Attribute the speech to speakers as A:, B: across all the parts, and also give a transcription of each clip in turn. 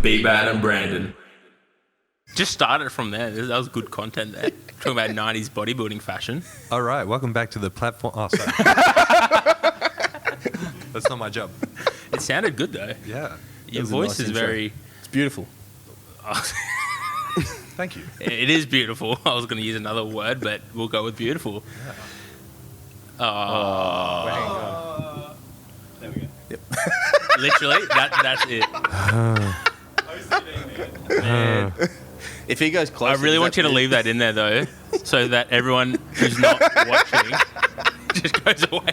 A: with B-Bad and Brandon. Just started from there. That was good content there. Talking about 90s bodybuilding fashion.
B: All right, welcome back to the platform. Oh, sorry. That's not my job.
A: It sounded good though.
B: Yeah.
A: Your voice is very...
C: It's beautiful.
B: Thank you.
A: It is beautiful. I was going to use another word, but we'll go with beautiful.
B: Yeah.
A: There we go. Yep. Literally, that's it. Man.
C: If he goes close,
A: I really want you to leave that in there though, so that everyone who's not watching just goes away.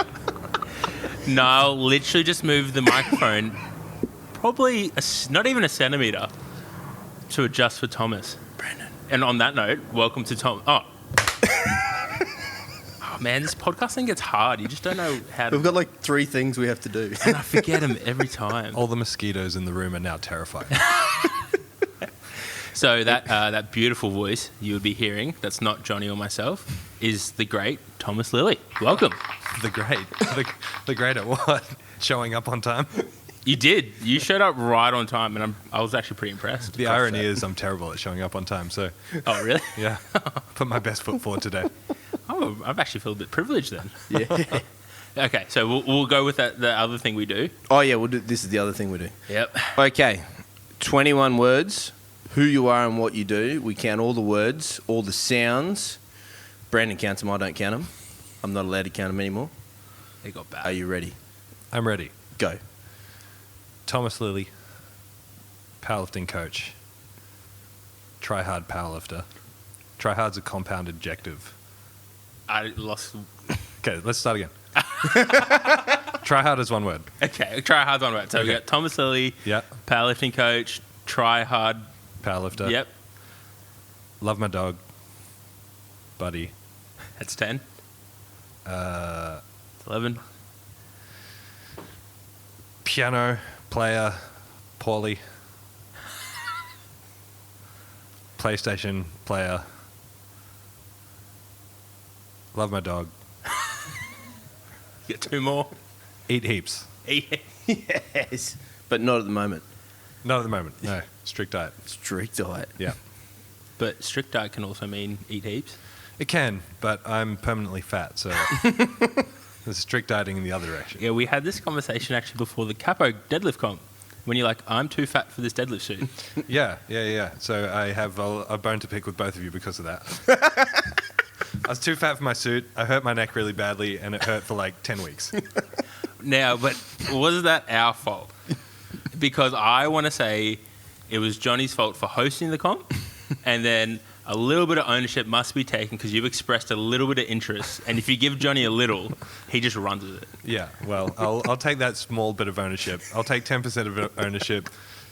A: No, I'll literally just move the microphone probably not even a centimetre to adjust for Thomas. Brandon. And on that note, welcome to Tom. Oh man, this podcasting gets hard. You just don't know how to...
C: We've got like 3 things we have to do.
A: And I forget them every time.
B: All the mosquitoes in the room are now terrified.
A: So that beautiful voice you would be hearing, that's not Johnny or myself, is the great Thomas Lilly. Welcome.
B: The great at what? Showing up on time?
A: You did. You showed up right on time, and I was actually pretty impressed.
B: The irony is I'm terrible at showing up on time, so...
A: Oh, really?
B: Yeah. Put my best foot forward today.
A: Oh, I've actually felt a bit privileged then.
C: Yeah.
A: Okay, so we'll go with the other thing we do.
C: Oh, yeah, we'll do. This is the other thing we do.
A: Yep.
C: Okay. 21 words, who you are and what you do. We count all the words, all the sounds. Brandon counts them, I don't count them. I'm not allowed to count them anymore.
A: They got bad.
C: Are you ready?
B: I'm ready.
C: Go.
B: Thomas Lilly, powerlifting coach, try-hard powerlifter. Try-hard's a compound adjective.
A: I lost...
B: Okay, let's start again. Try-hard is one word.
A: Okay, try hard on right. So we got Thomas Lilly,
B: Yep.
A: powerlifting coach, try hard.
B: Powerlifter.
A: Yep,
B: Love my dog. Buddy.
A: that's 10. 11.
B: Piano player. Poorly. PlayStation player. Love my dog.
A: You got 2 more.
B: Eat heaps.
C: Yes. But not at the moment.
B: Not at the moment. No. Strict diet.
C: Strict diet.
B: Yeah.
A: But strict diet can also mean eat heaps.
B: It can, but I'm permanently fat, so there's strict dieting in the other direction.
A: Yeah, we had this conversation actually before the Capo deadlift comp. When you're like, I'm too fat for this deadlift suit.
B: Yeah. So I have a bone to pick with both of you because of that. I was too fat for my suit. I hurt my neck really badly, and it hurt for like 10 weeks.
A: Now, but was that our fault? Because I want to say it was Johnny's fault for hosting the comp, and then a little bit of ownership must be taken because you've expressed a little bit of interest, and if you give Johnny a little, he just runs with it.
B: Yeah, well, I'll take that small bit of ownership. I'll take 10% of ownership.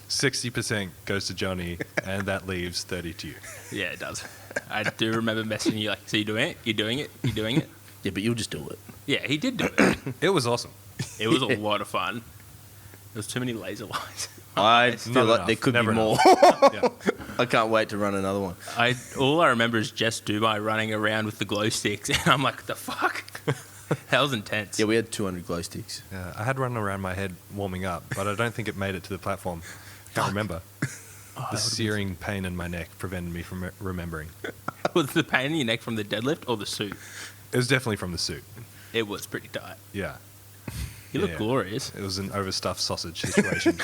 B: 60% goes to Johnny, and that leaves 30 to you.
A: Yeah, it does. I do remember messaging you like, so you're doing it? You're doing it? You're doing it?
C: Yeah, but you'll just do it.
A: Yeah, he did do it.
B: It was awesome.
A: It was a lot of fun. There was too many laser lines.
C: I feel like there could
B: Never
C: be more.
B: Yeah.
C: I can't wait to run another one.
A: All I remember is Jess Dubai running around with the glow sticks, and I'm like, the fuck? That was intense.
C: Yeah, we had 200 glow sticks.
B: Yeah, I had run around my head warming up, but I don't think it made it to the platform. Can't remember. The searing pain in my neck prevented me from remembering.
A: Was the pain in your neck from the deadlift or the suit?
B: It was definitely from the suit.
A: It was pretty tight.
B: Yeah.
A: You look glorious.
B: It was an overstuffed sausage situation.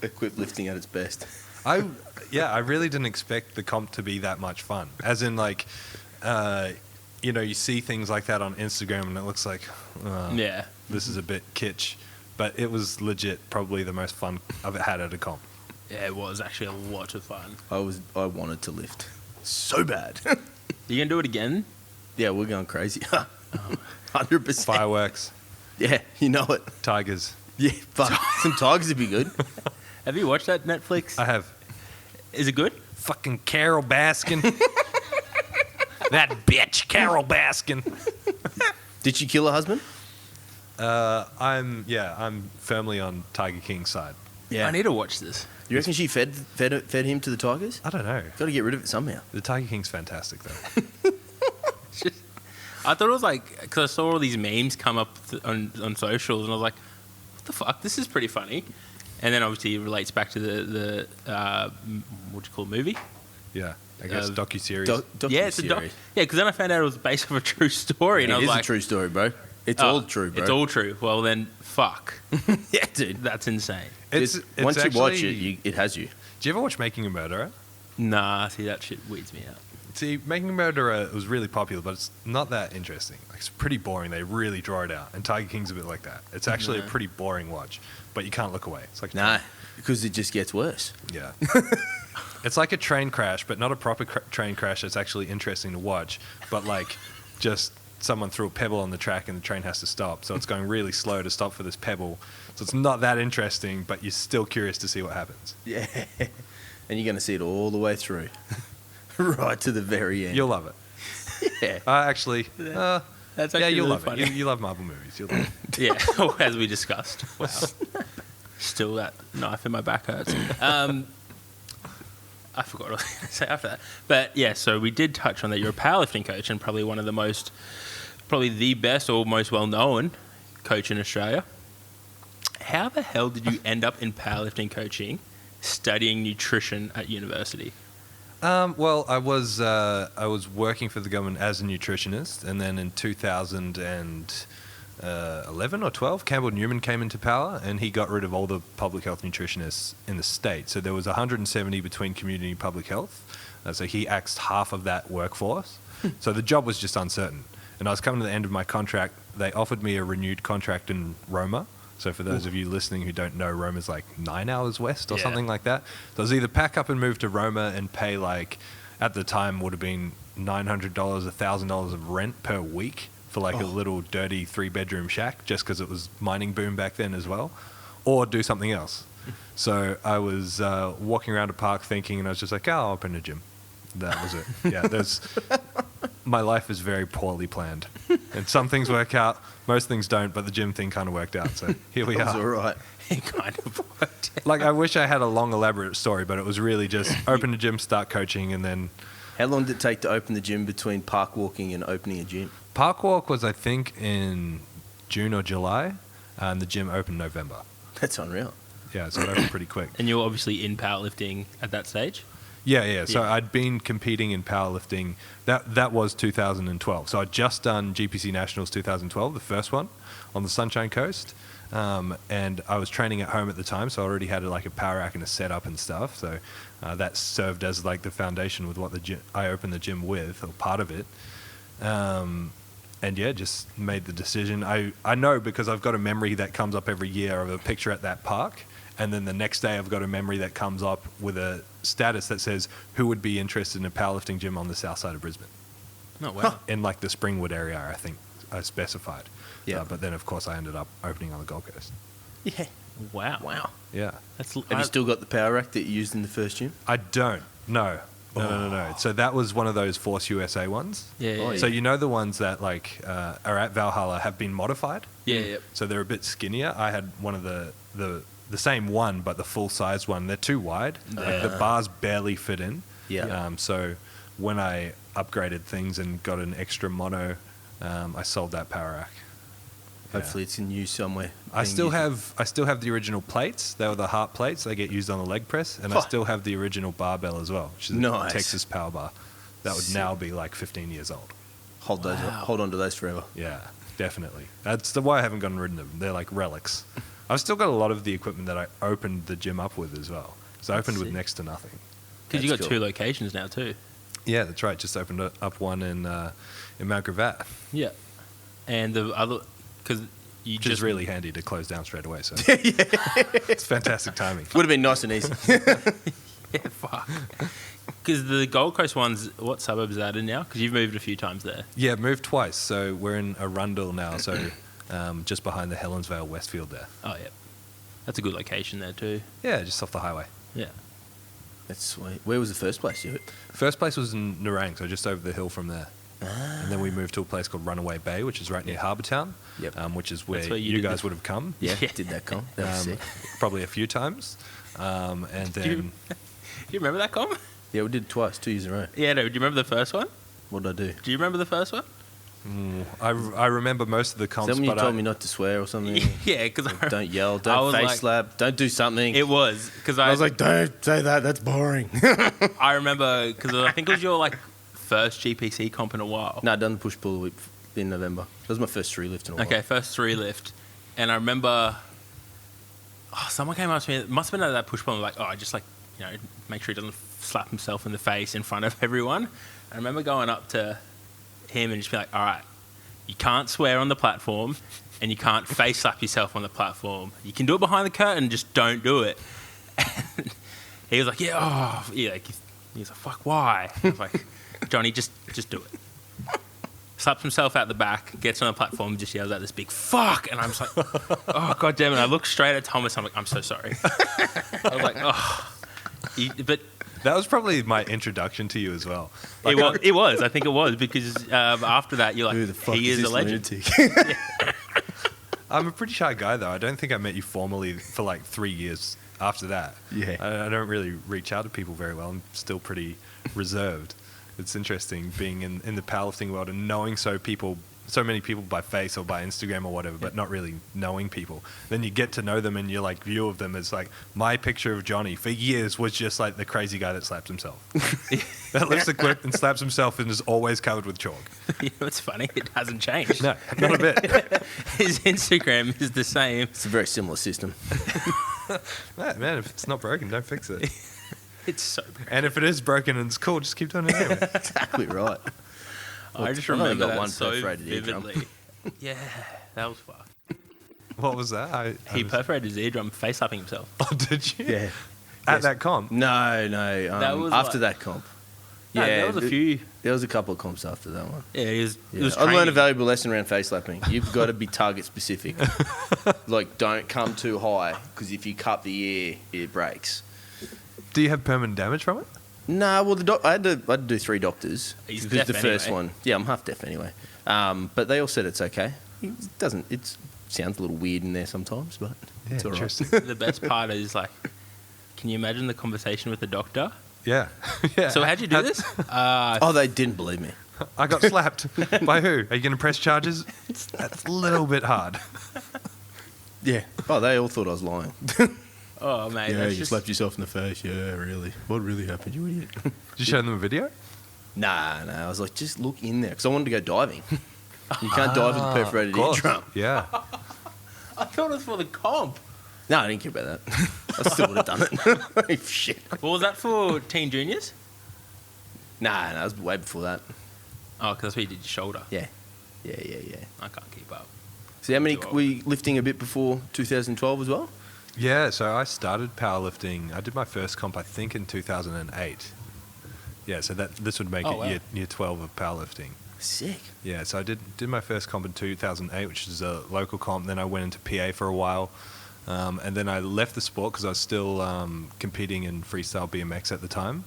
C: Equipped lifting at its best.
B: I really didn't expect the comp to be that much fun. As in, like, you see things like that on Instagram and it looks like,
A: Yeah.
B: this is a bit kitsch. But it was legit probably the most fun I've had at a comp.
A: Yeah, it was actually a lot of fun.
C: I wanted to lift so bad.
A: You gonna do it again?
C: Yeah, we're going crazy. 100%.
B: Fireworks,
C: Yeah, you know it.
B: tigers.
C: Yeah, fuck. Some tigers would be good.
A: Have you watched that Netflix?
B: I have
A: Is it good?
B: fucking Carol Baskin. That bitch, Carol Baskin.
C: Did she kill her husband?
B: I'm firmly on Tiger King's side.
C: Yeah.
A: I need to watch this.
C: You reckon she fed him to the tigers?
B: I don't know.
C: Got to get rid of it somehow.
B: The Tiger King's fantastic, though.
A: I thought it was like, because I saw all these memes come up on socials, and I was like, what the fuck? This is pretty funny. And then obviously it relates back to the what do you call it, movie?
B: Yeah, I guess docuseries.
A: Yeah, it's a doc. Yeah, because then I found out it was based off a true story, and I was like,
C: "It is a true story, bro. It's all true, bro.
A: It's all true." Well, then, fuck.
C: Yeah, dude,
A: That's insane.
B: It's
C: once
B: actually,
C: you watch it, it has you.
B: Do you ever watch Making a Murderer?
A: Nah, see, that shit weeds me out.
B: See, Making a Murderer was really popular, but it's not that interesting. Like, it's pretty boring. They really draw it out. And Tiger King's a bit like that. It's actually a pretty boring watch, but you can't look away. It's like
C: Because it just gets worse.
B: Yeah. It's like a train crash, but not a proper train crash that's actually interesting to watch, but like just someone threw a pebble on the track and the train has to stop. So it's going really slow to stop for this pebble. So it's not that interesting, but you're still curious to see what happens.
C: Yeah. And you're going to see it all the way through. Right to the very end.
B: You'll love it.
C: Yeah.
B: Actually,
A: That's actually
B: you'll
A: really
B: love
A: funny.
B: it. You love Marvel movies. You'll love it.
A: Yeah, as we discussed. Wow. Still, that knife in my back hurts. I forgot what I was going to say after that. But yeah, so we did touch on that. You're a powerlifting coach and probably probably the best or most well-known coach in Australia. How the hell did you end up in powerlifting coaching, studying nutrition at university?
B: Well, I was working for the government as a nutritionist, and then in 2011 or 12, Campbell Newman came into power, and he got rid of all the public health nutritionists in the state. So there was 170 between community and public health. So he axed half of that workforce. So the job was just uncertain. And I was coming to the end of my contract. They offered me a renewed contract in Roma. So for those of you listening who don't know, Roma's like 9 hours west or something like that. So I was either pack up and move to Roma and pay like, at the time would have been $900, $1,000 of rent per week for like a little dirty 3-bedroom shack, just because it was mining boom back then as well, or do something else. So I was walking around a park thinking, and I was just like, I'll open a gym. That was it. Yeah, my life is very poorly planned. And some things work out, most things don't, but the gym thing kind of worked out. So here we are.
C: That's all right.
A: It kind of worked out.
B: Like, I wish I had a long, elaborate story, but it was really just open a gym, start coaching, and then...
C: How long did it take to open the gym between park walking and opening a gym?
B: Park walk was, I think, in June or July, and the gym opened November.
C: That's unreal.
B: Yeah, so it opened pretty quick.
A: And you were obviously in powerlifting at that stage?
B: Yeah. So I'd been competing in powerlifting. That was 2012. So I'd just done GPC Nationals 2012, the first one, on the Sunshine Coast. And I was training at home at the time, so I already had like a power rack and a setup and stuff. So that served as like the foundation with what I opened the gym with, or part of it. And yeah, just made the decision. I know because I've got a memory that comes up every year of a picture at that park. And then the next day I've got a memory that comes up with a status that says, who would be interested in a powerlifting gym on the south side of Brisbane?
A: Oh, wow.
B: In like the Springwood area, I think I specified.
C: Yeah.
B: But then, of course, I ended up opening on the Gold Coast.
A: Yeah. Wow.
B: Yeah.
A: That's,
C: Have you still got the power rack that you used in the first gym?
B: I don't. No. No. So that was one of those Force USA ones.
A: Yeah.
B: So you know the ones that like are at Valhalla have been modified?
A: Yeah.
B: So they're a bit skinnier. I had one of the same one, but the full-size one. They're too wide. Like, the bars barely fit in.
C: Yeah.
B: So when I upgraded things and got an extra mono, I sold that power rack.
C: Hopefully it's in use somewhere.
B: I still have the original plates. They were the heart plates. They get used on the leg press, and I still have the original barbell as well, which is a Texas Power Bar. That would now be like 15 years old.
C: Hold on to those forever.
B: Yeah, definitely. That's why I haven't gotten rid of them. They're like relics. I've still got a lot of the equipment that I opened the gym up with as well. So I opened with next to nothing.
A: Because you got 2 locations now too.
B: Yeah, that's right. Just opened up one in Mount Gravatt.
A: Yeah. And the other, because you
B: Which
A: just
B: is really handy to close down straight away. So it's fantastic timing.
C: Would have been nice and easy.
A: Yeah, fuck. Because the Gold Coast one's, what suburb is that in now? Because you've moved a few times there.
B: Yeah, moved twice. So we're in Arundel now. So just behind the Helensvale Westfield there.
A: Oh, yeah. That's a good location there too.
B: Yeah, just off the highway.
A: Yeah.
C: That's sweet. Where was the first place you were?
B: First place was in Nerang, so just over the hill from there. And then we moved to a place called Runaway Bay, which is right near Harbour Town, which is where you guys would have come.
C: Yeah, did that come? That was sick.
B: Probably a few times. And then...
A: Do you remember that, Com?
C: Yeah, we did it twice, 2 years in a row.
A: Yeah, no. Do you remember the first one?
C: What did I do?
A: Do you remember the first one?
B: I remember most of the
C: Is
B: comps,
C: that when you
B: but
C: told me not to swear or something?
A: Yeah, because
C: Don't yell,
A: I
C: don't
A: was
C: face
A: like-
C: slap, don't do something.
A: it was because
C: I was like, don't say that, that's boring.
A: I remember because I think it was your like first GPC comp in a while.
C: No, I done the push-pull whip in November. That was my first 3 lift in a while.
A: Okay, first 3 lift, and I remember someone came up to me. It must have been at that push pull. Like, just like make sure he doesn't slap himself in the face in front of everyone. I remember going up to him and just be like, all right, you can't swear on the platform, and you can't face slap yourself on the platform. You can do it behind the curtain, just don't do it. And he was like, yeah, he was like, fuck, why? I was like, Johnny, just do it. Slaps himself out the back, gets on the platform, just yells out this big fuck, and I'm just like, oh god damn it! I look straight at Thomas. I'm like, I'm so sorry. I was like, but
B: that was probably my introduction to you as well. Like,
A: it was. I think it was because after that, you're like,
C: Who the fuck
A: he is a
C: this
A: legend.
C: lunatic?
B: I'm a pretty shy guy, though. I don't think I met you formally for like 3 years after that.
C: Yeah.
B: I don't really reach out to people very well. I'm still pretty reserved. It's interesting being in the powerlifting world and knowing so many people by face or by Instagram or whatever, but not really knowing people. Then you get to know them and your like view of them is like my picture of Johnny for years was just like the crazy guy that slaps himself. That lifts the clip and slaps himself and is always covered with chalk.
A: You know what's funny? It hasn't changed.
B: No, not a bit.
A: His Instagram is the same.
C: It's a very similar system.
B: Man, if it's not broken, don't fix it.
A: It's so bad.
B: And if it is broken and it's cool, just keep doing it anyway.
C: Exactly right.
A: I just
C: I've only
A: remember
C: got
A: that
C: one
A: so
C: perforated eardrum.
A: vividly. Yeah, that was fun.
B: What was that?
A: He perforated his eardrum, face slapping himself.
B: Oh, did you?
C: Yeah.
B: At that comp?
C: No.
A: That was
C: after
A: like-
C: that comp.
A: No, there was a few.
C: There was a couple of comps after that one.
A: Yeah, it
C: Yeah.
A: was
C: I learned a
A: training.
C: valuable lesson around face slapping. You've got to be target specific. Like, don't come too high because if you cut the ear, it breaks.
B: Do you have permanent damage from it?
C: Nah, well, I had to do 3 doctors.
A: He's
C: Because
A: deaf
C: the first
A: anyway.
C: one. Yeah, I'm half deaf anyway. But they all said it's okay. It doesn't. It sounds a little weird in there sometimes, but it's all right.
B: interesting.
A: The best part is like, can you imagine the conversation with the doctor?
B: Yeah. Yeah.
A: So how'd you do this?
C: Oh, they didn't believe me.
B: I got slapped. By who? Are you going to press charges? That's a little bit hard.
C: Yeah. Oh, they all thought I was lying.
A: Oh mate,
C: Yeah,
A: that's
C: you
A: just,
C: slapped yourself in the face. Yeah, really. What really happened, you idiot?
B: Did you show them a video?
C: Nah. I was like, just look in there. Because I wanted to go diving. You can't dive with a perforated
B: Of course.
C: eardrum.
B: Yeah.
A: I thought it was for the comp.
C: No, I didn't care about that. I still would have done it. Shit.
A: What was that for? Teen juniors?
C: Nah, that was way before that.
A: Oh, because that's where you did your shoulder.
C: Yeah.
A: I can't keep up.
C: So how many
A: Too old.
C: were you lifting a bit before 2012 as well?
B: Yeah, so I started powerlifting. I did my first comp, I think, in 2008. Yeah, so this would make
A: Oh,
B: it
A: wow.
B: year 12 of powerlifting.
C: Sick.
B: Yeah, so I did my first comp in 2008, which is a local comp. Then I went into PA for a while. And then I left the sport because I was still competing in freestyle BMX at the time.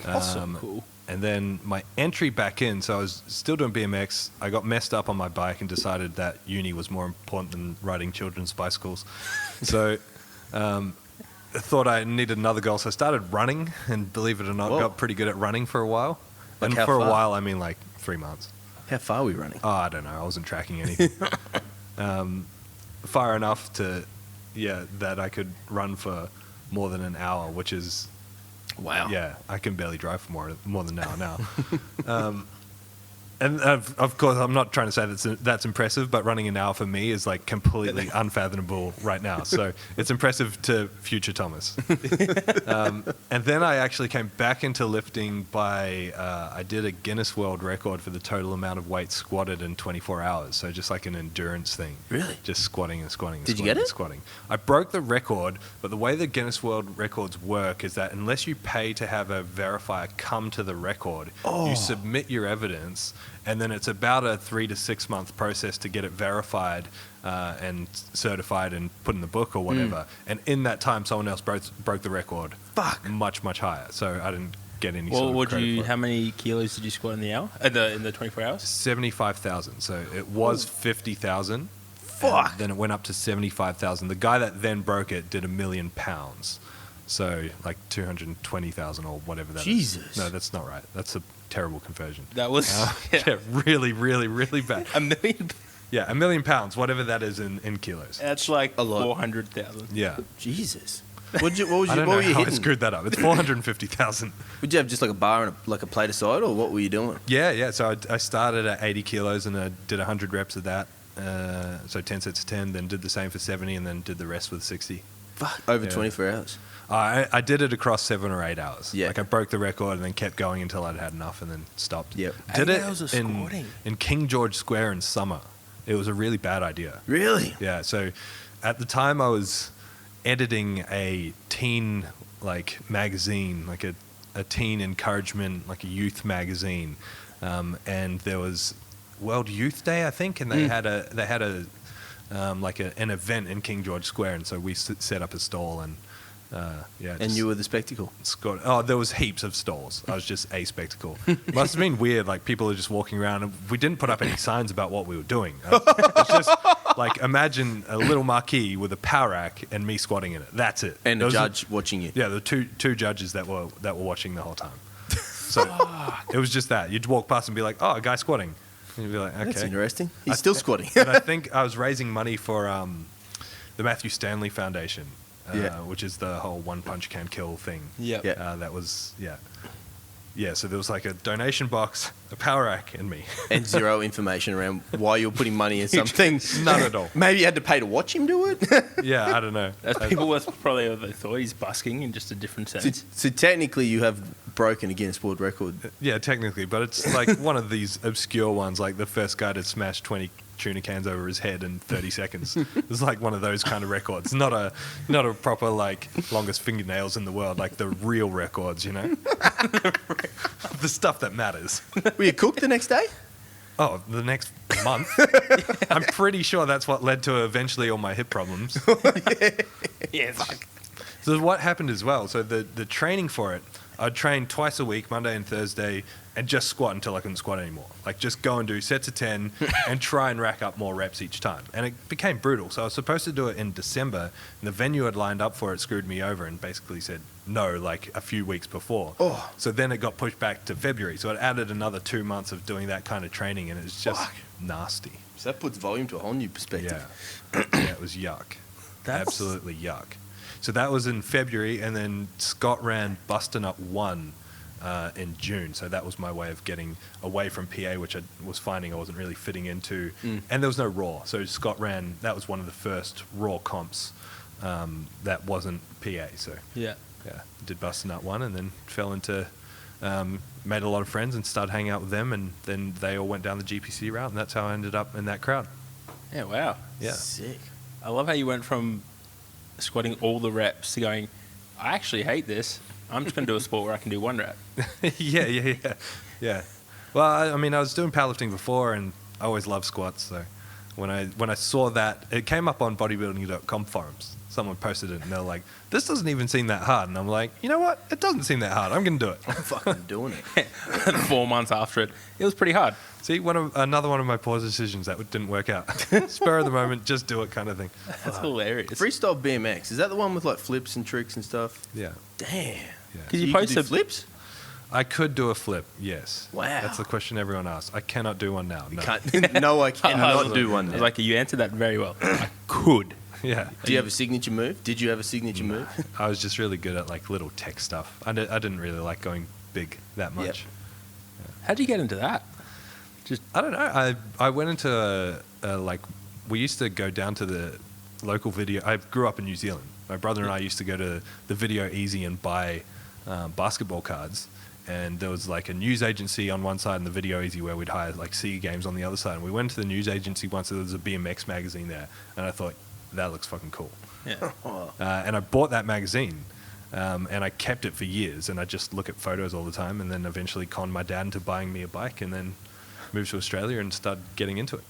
A: Awesome. Cool.
B: And then my entry back in, so I was still doing BMX. I got messed up on my bike and decided that uni was more important than riding children's bicycles. So I thought I needed another goal. So I started running, and believe it or not,
C: Whoa.
B: got pretty good at running for a while.
C: Like
B: and
C: how
B: for
C: far?
B: a while, I mean like 3 months.
C: How far are we running?
B: Oh, I don't know. I wasn't tracking anything. Far enough that I could run for more than an hour, which is,
C: Wow.
B: yeah, I can barely drive for more than an hour now. And of course, I'm not trying to say that's impressive, but running an hour for me is like completely unfathomable right now. So it's impressive to future Thomas. And then I actually came back into lifting by, I did a Guinness World Record for the total amount of weight squatted in 24 hours. So just like an endurance thing.
C: Really?
B: Just squatting and squatting and
C: Did you
B: squatting
C: get
B: and
C: it?
B: squatting. I broke the record, but the way the Guinness World Records work is that unless you pay to have a verifier come to the record, you submit your evidence, and then it's about a 3 to 6 month process to get it verified and certified and put in the book or whatever. And in that time, someone else broke the record.
C: Fuck.
B: Much, much higher. So I didn't get any
A: Well,
B: sort of
A: would
B: credit
A: you?
B: for it.
A: How many kilos did you squat in the hour? In the 24 hours?
B: 75,000. So it was 50,000.
C: Fuck.
B: And then it went up to 75,000. The guy that then broke it did 1 million pounds. So like 220,000 or whatever that is.
C: Jesus.
B: No, that's not right. That's terrible conversion.
A: That was
B: Yeah, really, really, really bad.
A: $1 million.
B: Yeah, £1 million, whatever that is in kilos.
A: That's like
C: A lot.
A: 400,000.
B: Yeah.
C: Jesus. What were
B: I don't
C: you
B: know how I
C: hitting?
B: screwed that up. It's 450,000.
C: Would you have just like a bar and like a plate aside, or what were you doing?
B: Yeah. So I started at 80 kilos and I did 100 reps of that. So 10 sets of 10, then did the same for 70, and then did the rest with 60.
C: Fuck, over
B: Yeah.
C: 24 hours.
B: I did it across 7 or 8 hours.
C: Yeah.
B: Like I broke the record and then kept going until I'd had enough and then stopped.
C: Yep.
B: Did
A: 8
B: it
A: hours of
B: in,
A: squatting.
B: in King George Square in summer. It was a really bad idea.
C: Really?
B: Yeah. So at the time I was editing a teen like magazine, like a teen encouragement, like a youth magazine, and there was World Youth Day, I think, and they had a like an event in King George Square, and so we set up a stall and yeah.
C: And you were the spectacle.
B: There was heaps of stalls. I was just a spectacle. Must have been weird. Like people are just walking around, and we didn't put up any signs about what we were doing. It's just like imagine a little marquee with a power rack and me squatting in it. That's it.
C: And a
B: Those
C: judge watching you.
B: Yeah, the two judges that were watching the whole time. So it was just that. You'd walk past and be like, "Oh, a guy squatting," and you'd be like, "Okay."
C: That's interesting. He's still squatting.
B: And I think I was raising money for the Matthew Stanley Foundation, which is the whole one punch can kill thing.
A: Yep.
C: Yeah.
B: That was yeah. So there was like a donation box, a power rack, and me.
C: And zero information around why you're putting money in something.
B: None at all.
C: Maybe you had to pay to watch him do it.
B: Yeah, I don't know.
A: That's probably what they thought. He's busking in just a different sense.
C: So technically, you have broken a Guinness World Record.
B: Yeah, technically, but it's like one of these obscure ones, like the first guy to smash 20 tuna cans over his head in 30 seconds. It's like one of those kind of records. Not a proper like longest fingernails in the world, like the real records, you know? The stuff that matters.
C: Were you cooked the next day?
B: Oh, the next month? I'm pretty sure that's what led to eventually all my hip problems.
A: Yeah.
B: So what happened as well, so the training for it, I'd train twice a week, Monday and Thursday, and just squat until I couldn't squat anymore. Like just go and do sets of 10 and try and rack up more reps each time. And it became brutal. So I was supposed to do it in December, and the venue I'd lined up for it screwed me over and basically said no like a few weeks before.
C: Oh.
B: So then it got pushed back to February. So it added another 2 months of doing that kind of training, and it was just nasty.
C: So that puts volume to a whole new perspective.
B: Yeah. Yeah, it was yuck. Absolutely yuck. So that was in February, and then Scott ran Bustin' Up 1 in June. So that was my way of getting away from PA, which I was finding I wasn't really fitting into. And there was no Raw. So Scott ran, that was one of the first Raw comps that wasn't PA. So
A: Yeah.
B: did Bustin' Up 1 and then fell into, made a lot of friends and started hanging out with them. And then they all went down the GPC route, and that's how I ended up in that crowd.
A: Yeah, wow.
B: Yeah.
C: Sick.
A: I love how you went from squatting all the reps to going, I actually hate this. I'm just going to do a sport where I can do one rep.
B: Yeah. Well, I mean, I was doing powerlifting before, and I always loved squats. So when I saw that, it came up on bodybuilding.com forums. Someone posted it, and they're like, "This doesn't even seem that hard." And I'm like, you know what? It doesn't seem that hard. I'm going to do it.
C: I'm fucking doing it.
A: 4 months after it, it was pretty hard.
B: See, another one of my poor decisions that didn't work out. Spur of the moment, just do it kind of thing.
A: That's hilarious.
C: Freestyle BMX, is that the one with like flips and tricks and stuff?
B: Yeah.
C: Damn.
A: Because you
C: could do
A: posted
C: flips?
B: I could do a flip, yes.
C: Wow.
B: That's the question everyone asks. I cannot do one now. No.
C: No, I cannot do one
A: I was
C: now.
A: like, you answered that very well. I could.
B: Yeah.
C: Do you have a signature move? Did you have a signature move?
B: I was just really good at like little tech stuff. I didn't really like going big that much.
A: How'd you get into that?
B: I don't know. I went into like, we used to go down to the local video. I grew up in New Zealand. My brother and I used to go to the Video Easy and buy basketball cards. And there was like a news agency on one side and the Video Easy where we'd hire like SEA games on the other side. And we went to the news agency once, so there was a BMX magazine there. And I thought, that looks fucking cool.
A: Yeah.
B: And I bought that magazine. And I kept it for years. And I just look at photos all the time. And then eventually conned my dad into buying me a bike. And then moved to Australia and started getting into it.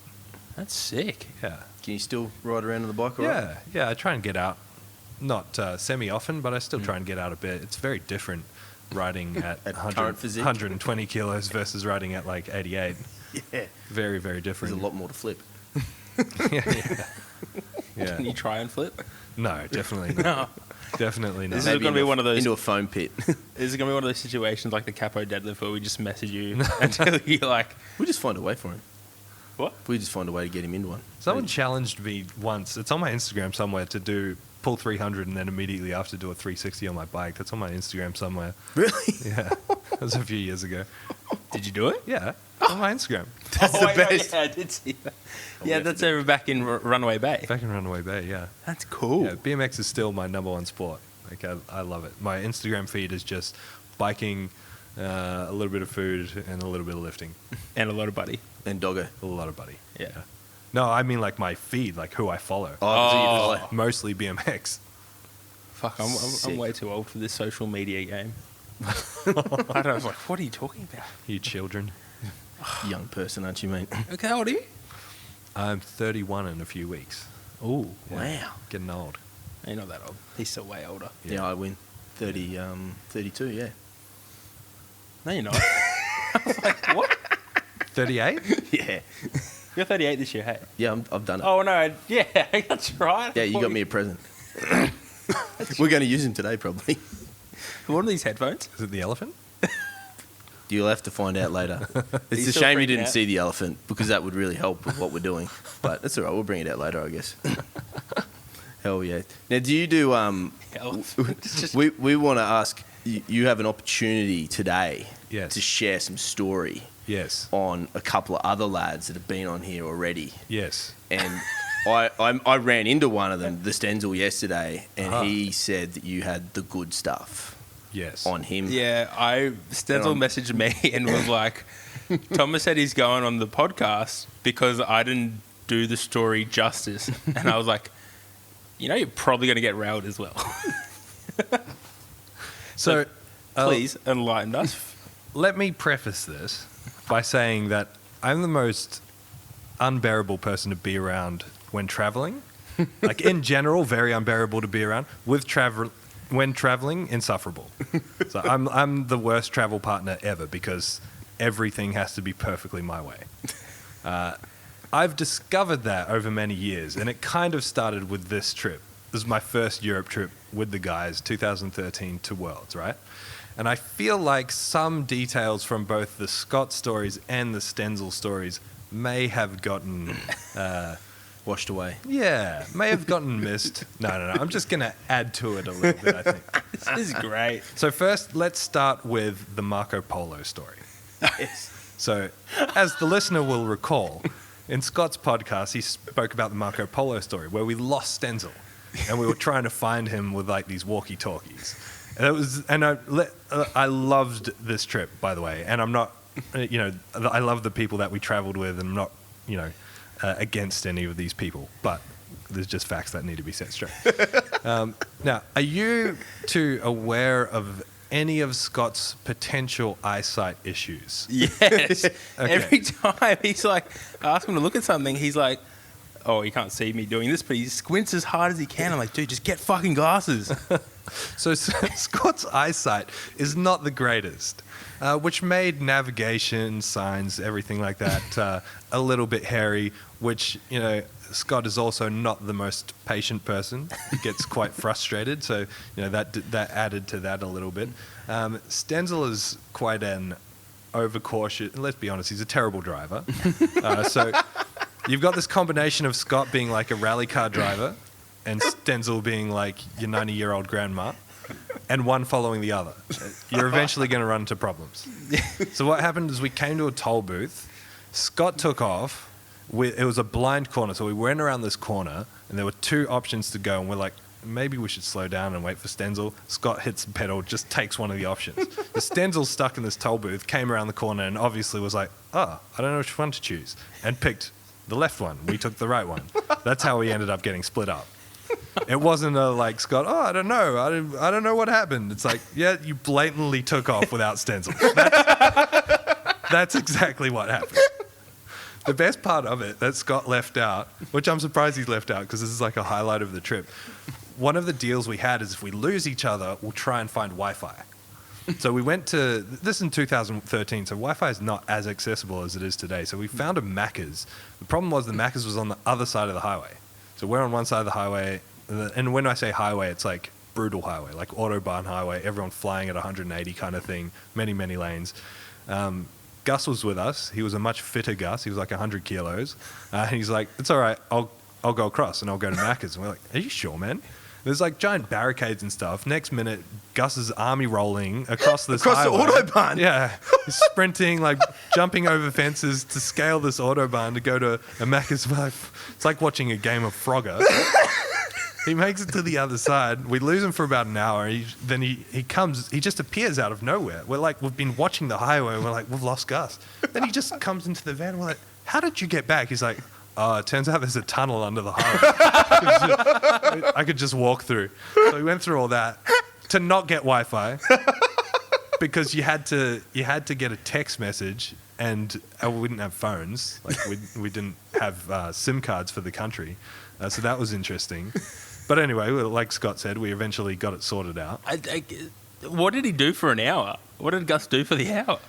A: That's sick.
B: Yeah.
C: Can you still ride around on the bike? All right?
B: Yeah. I try and get out. Not semi-often, but I still try and get out a bit. It's very different riding at,
C: At
B: 100,
C: current physique?
B: 120 kilos versus riding at like 88.
C: Yeah.
B: Very, very different.
C: There's a lot more to flip.
B: Yeah.
A: Can you try and flip?
B: No, definitely not. Definitely not.
A: This is going to be one of those.
C: into a foam pit.
A: This is going to be one of those situations like the capo deadlift where we just message you until you like.
C: We just find a way for him.
A: What?
C: We just find a way to get him into one.
B: Someone challenged me once. It's on my Instagram somewhere to do pull 300 and then immediately after do a 360 on my bike. That's on my Instagram somewhere.
C: Really?
B: Yeah, that was a few years ago.
A: Did you do it?
B: Yeah, on my Instagram.
C: That's the best.
A: Yeah, I did see that. Yeah, that's over back in Runaway Bay.
B: Back in Runaway Bay, yeah.
A: That's cool.
B: Yeah, BMX is still my number one sport. Like I love it. My Instagram feed is just biking, a little bit of food, and a little bit of lifting.
A: And a lot of buddy.
C: And doggo.
B: A lot of buddy.
A: Yeah.
B: No, I mean like my feed, like who I follow.
C: Oh, so you follow.
B: Mostly BMX.
A: Fuck, I'm
C: Sick.
A: way too old for this social media game. I don't know, I was like, what are you talking about?
B: You children.
C: Young person, aren't you, mate?
A: Okay, how old are you?
B: I'm 31 in a few weeks.
A: Ooh,
C: Wow.
B: Getting old.
A: you're not that old. He's still way older.
C: Yeah, I win. 32, yeah.
A: No, you're not. I was like, what?
B: 38?
C: Yeah.
A: You're 38 this year, hey?
C: Yeah, I've done it.
A: Oh, no, yeah, that's right.
C: Yeah, you got me a present. We're going to use him today, probably.
A: What are these headphones?
B: Is it the elephant?
C: You'll have to find out later. It's
A: you
C: a
A: still
C: shame you
A: freaking
C: didn't
A: out?
C: see the elephant because that would really help with what we're doing. But that's all right. We'll bring it out later, I guess. Hell yeah. Now, do you do...
A: It's just-
C: we want to ask, you have an opportunity today
B: Yes.
C: to share some story
B: Yes.
C: on a couple of other lads that have been on here already.
B: Yes.
C: And I ran into one of them, the Stenzel, yesterday, and
B: Uh-huh.
C: he said that you had the good stuff
B: Yes.
C: on him.
A: Yeah, Stenzel
C: And I'm-
A: messaged me and was like, Thomas said he's going on the podcast because I didn't do the story justice. And I was like, you know, you're probably going to get railed as well.
B: So,
A: Please enlighten us.
B: let me preface this by saying that I'm the most unbearable person to be around when traveling. Like in general, very unbearable to be around. When traveling, insufferable. So I'm the worst travel partner ever because everything has to be perfectly my way. I've discovered that over many years, and it kind of started with this trip. This is my first Europe trip with the guys, 2013 to Worlds, right? And I feel like some details from both the Scott stories and the Stenzel stories may have gotten,
C: Washed away.
B: may have gotten missed. No. I'm just going to add to it a little bit, I think.
A: This is great.
B: So first, let's start with the Marco Polo story.
C: Yes.
B: So, as the listener will recall, in Scott's podcast, he spoke about the Marco Polo story where we lost Stenzel, and we were trying to find him with like these walkie-talkies. And I loved this trip, by the way. And I'm not, I love the people that we traveled with, and I'm not, against any of these people, but there's just facts that need to be set straight. Now, are you two aware of any of Scott's potential eyesight issues?
A: Yes. Every time he's like, I ask him to look at something, he's like, oh, he can't see me doing this, but he squints as hard as he can. I'm like, dude, just get fucking glasses.
B: So Scott's eyesight is not the greatest, which made navigation, signs, everything like that a little bit hairy, which, Scott is also not the most patient person. He gets quite frustrated, so that added to that a little bit. Stenzel is quite an overcautious. Let's be honest, he's a terrible driver. So you've got this combination of Scott being like a rally car driver, and Stenzel being like your 90-year-old grandma, and one following the other. You're eventually going to run into problems. So what happened is we came to a toll booth. Scott took off. It was a blind corner, so we went around this corner, and there were two options to go, and we're like, maybe we should slow down and wait for Stenzel. Scott hits the pedal, just takes one of the options. The Stenzel's stuck in this toll booth, came around the corner, and obviously was like, I don't know which one to choose, and picked the left one. We took the right one. That's how we ended up getting split up. It wasn't like, Scott, I don't know. I don't know what happened. It's like, yeah, you blatantly took off without Stenzel. That's exactly what happened. The best part of it that Scott left out, which I'm surprised he's left out because this is like a highlight of the trip, one of the deals we had is if we lose each other, we'll try and find Wi-Fi. So we went to, this in 2013, so Wi-Fi is not as accessible as it is today. So we found a Macca's. The problem was the Macca's was on the other side of the highway. So we're on one side of the highway, and when I say highway, it's like brutal highway, like Autobahn highway, everyone flying at 180 kind of thing, many, many lanes. Gus was with us. He was a much fitter Gus. He was like 100 kilos. And he's like, it's all right, I'll go across and I'll go to Macca's. And we're like, are you sure, man? There's like giant barricades and stuff. Next minute, Gus is army rolling across this highway.
C: Across the Autobahn?
B: Yeah. He's sprinting, like jumping over fences to scale this Autobahn to go to a Macca's. It's like watching a game of Frogger. He makes it to the other side. We lose him for about an hour. Then he comes, he just appears out of nowhere. We're like, we've been watching the highway. We're like, we've lost Gus. Then he just comes into the van. We're like, how did you get back? He's like, it turns out there's a tunnel under the highway. I could just walk through. So we went through all that to not get Wi-Fi because you had to get a text message, and we didn't have phones. Like we didn't have SIM cards for the country. So that was interesting. But anyway, like Scott said, we eventually got it sorted out.
A: What did he do for an hour? What did Gus do for the hour?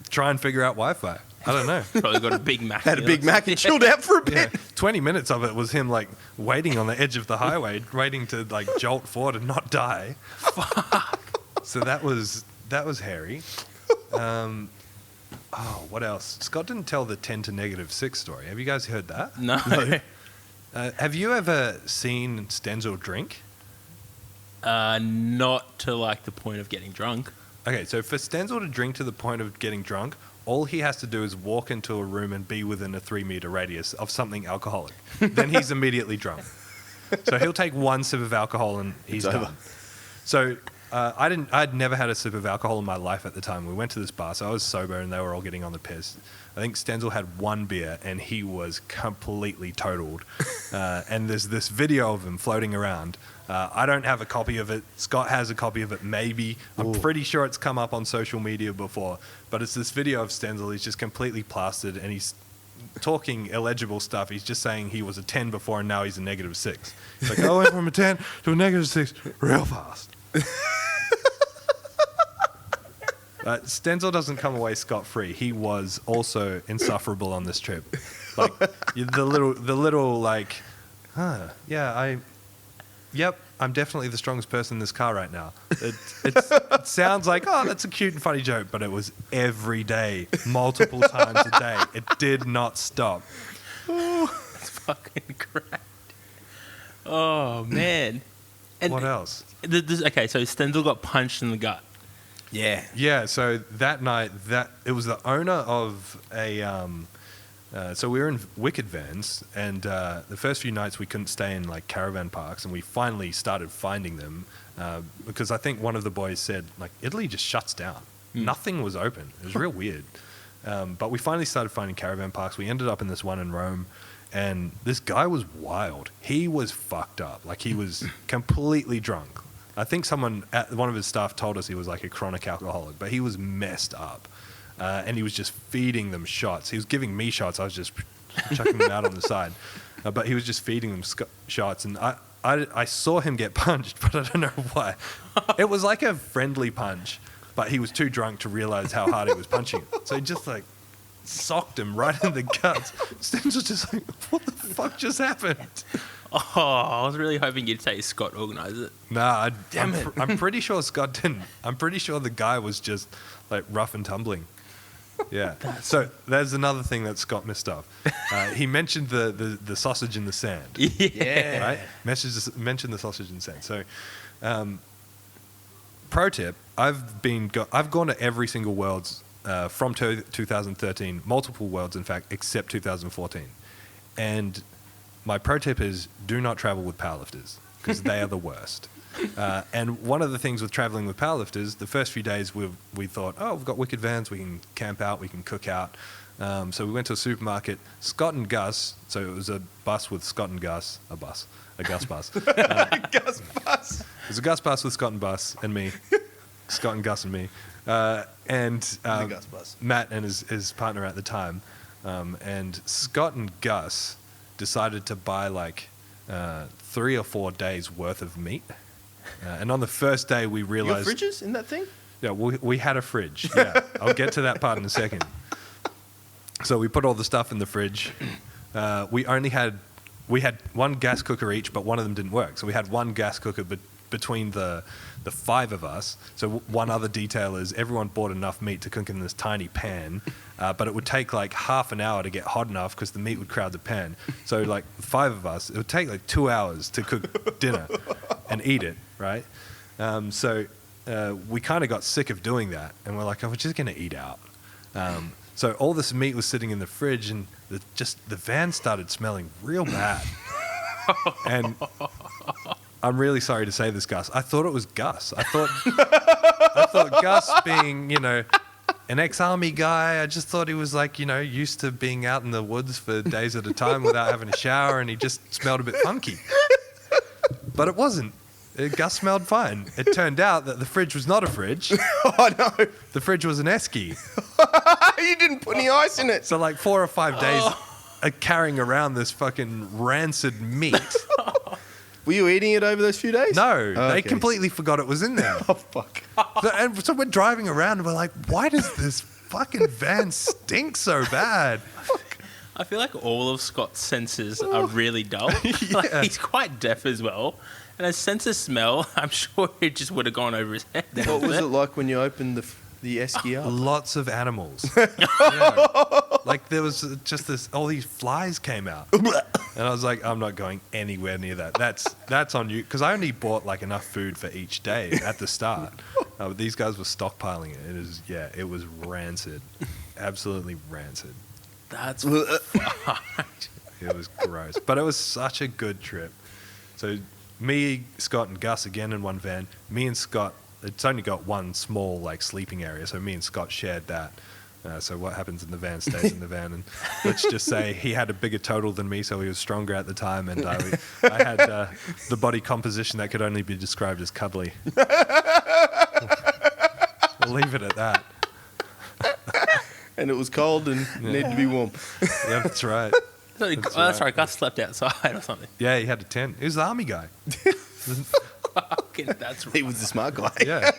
B: Try and figure out Wi-Fi. I don't know.
A: Probably got a Big Mac.
C: Had a Big Mac and chilled out for a bit.
B: Yeah, 20 minutes of it was him like waiting on the edge of the highway, waiting to like jolt forward and not die.
A: Fuck.
B: So that was hairy. What else? Scott didn't tell the 10 to -6 story. Have you guys heard that?
A: No.
B: Have you ever seen Stenzel drink?
A: Not to like the point of getting drunk.
B: Okay, so for Stenzel to drink to the point of getting drunk, all he has to do is walk into a room and be within a 3-meter radius of something alcoholic. Then he's immediately drunk. So he'll take one sip of alcohol and he's done. So I'd never had a sip of alcohol in my life at the time. We went to this bar, so I was sober and they were all getting on the piss. I think Stenzel had one beer and he was completely totaled. And there's this video of him floating around. I don't have a copy of it. Scott has a copy of it, maybe. I'm pretty sure it's come up on social media before. But it's this video of Stenzel. He's just completely plastered and he's talking illegible stuff. He's just saying he was a 10 before and now he's a -6. He's like, I went from a 10 to a -6 real fast. Stenzel doesn't come away scot-free. He was also insufferable on this trip. Like the little like, yep, I'm definitely the strongest person in this car right now. It sounds like, oh, that's a cute and funny joke, but it was every day, multiple times a day. It did not stop.
A: That's fucking great. Oh, man. And
B: what else?
A: Okay, so Stenzel got punched in the gut.
C: Yeah.
B: Yeah, so that night, it was the owner of a... so we were in Wicked vans, and the first few nights we couldn't stay in like caravan parks, and we finally started finding them because I think one of the boys said like Italy just shuts down. Nothing was open. It was real weird. But we finally started finding caravan parks. We ended up in this one in Rome, and this guy was wild. He was fucked up. Like he was completely drunk. I think one of his staff told us he was like a chronic alcoholic, but he was messed up. And he was just feeding them shots. He was giving me shots. I was just chucking them out on the side. But he was just feeding them shots. And I saw him get punched, but I don't know why. It was like a friendly punch, but he was too drunk to realize how hard he was punching him. So he just like socked him right in the guts. Sten's was just like, what the fuck just happened?
A: Oh, I was really hoping you'd say Scott organised it.
B: Nah, I'm pretty sure Scott didn't. I'm pretty sure the guy was just like rough and tumbling. Yeah. So there's another thing that Scott missed off. He mentioned the sausage in the sand.
A: Yeah.
B: Right? Mentioned the sausage in the sand. So, pro tip: I've gone to every single Worlds from 2013, multiple Worlds in fact, except 2014. And my pro tip is do not travel with powerlifters because they are the worst. And one of the things with traveling with powerlifters, the first few days we thought, oh, we've got wicked vans, we can camp out, we can cook out. So we went to a supermarket. Scott and Gus, so it was a bus with Scott and Gus, a Gus bus.
C: Gus bus.
B: It was a Gus bus with Scott and me, Scott and Gus and me, and
C: the Gus bus.
B: Matt and his partner at the time. And Scott and Gus decided to buy like 3 or 4 days worth of meat. And on the first day, we realized...
C: Your fridges in that thing?
B: Yeah, we had a fridge. Yeah, I'll get to that part in a second. So we put all the stuff in the fridge. We had one gas cooker each, but one of them didn't work. So we had one gas cooker, but between the 5 of us. So one other detail is everyone bought enough meat to cook in this tiny pan, but it would take like half an hour to get hot enough because the meat would crowd the pan. So like 5 of us, it would take like 2 hours to cook dinner and eat it, right? So we kind of got sick of doing that, and we're like, oh, we're just going to eat out. So all this meat was sitting in the fridge, and the van started smelling real bad. And I'm really sorry to say this, Gus. I thought it was Gus. I thought Gus being, an ex-army guy, I just thought he was like, used to being out in the woods for days at a time without having a shower, and he just smelled a bit funky. But it wasn't. Gus smelled fine. It turned out that the fridge was not a fridge.
C: Oh, no.
B: The fridge was an esky.
C: You didn't put any ice in it.
B: So like 4 or 5 days carrying around this fucking rancid meat.
C: Were you eating it over those few days?
B: No, they completely forgot it was in there.
C: Oh, fuck.
B: So we're driving around and we're like, why does this fucking van stink so bad?
A: I feel like all of Scott's senses are really dull. Like, he's quite deaf as well. And his sense of smell, I'm sure it just would have gone over his head.
C: What was it like when you opened the esky up?
B: Lots of animals. Yeah. Like there was just all these flies came out. And I was like, I'm not going anywhere near that. That's on you. Because I only bought like enough food for each day at the start. But these guys were stockpiling it. It was rancid. Absolutely rancid.
A: That's fucked.
B: It was gross. But it was such a good trip. So me, Scott, and Gus again in one van. Me and Scott, it's only got one small like sleeping area, so me and Scott shared that. So what happens in the van stays in the van, and let's just say he had a bigger total than me, so he was stronger at the time, and I had the body composition that could only be described as cuddly. We'll leave it at that.
C: And it was cold and needed to be warm.
B: Yeah, that's right.
A: That's right. Gus slept outside or something.
B: Yeah, he had a tent. He was the army guy.
A: Fucking, that's
C: He was the smart guy.
B: Yeah.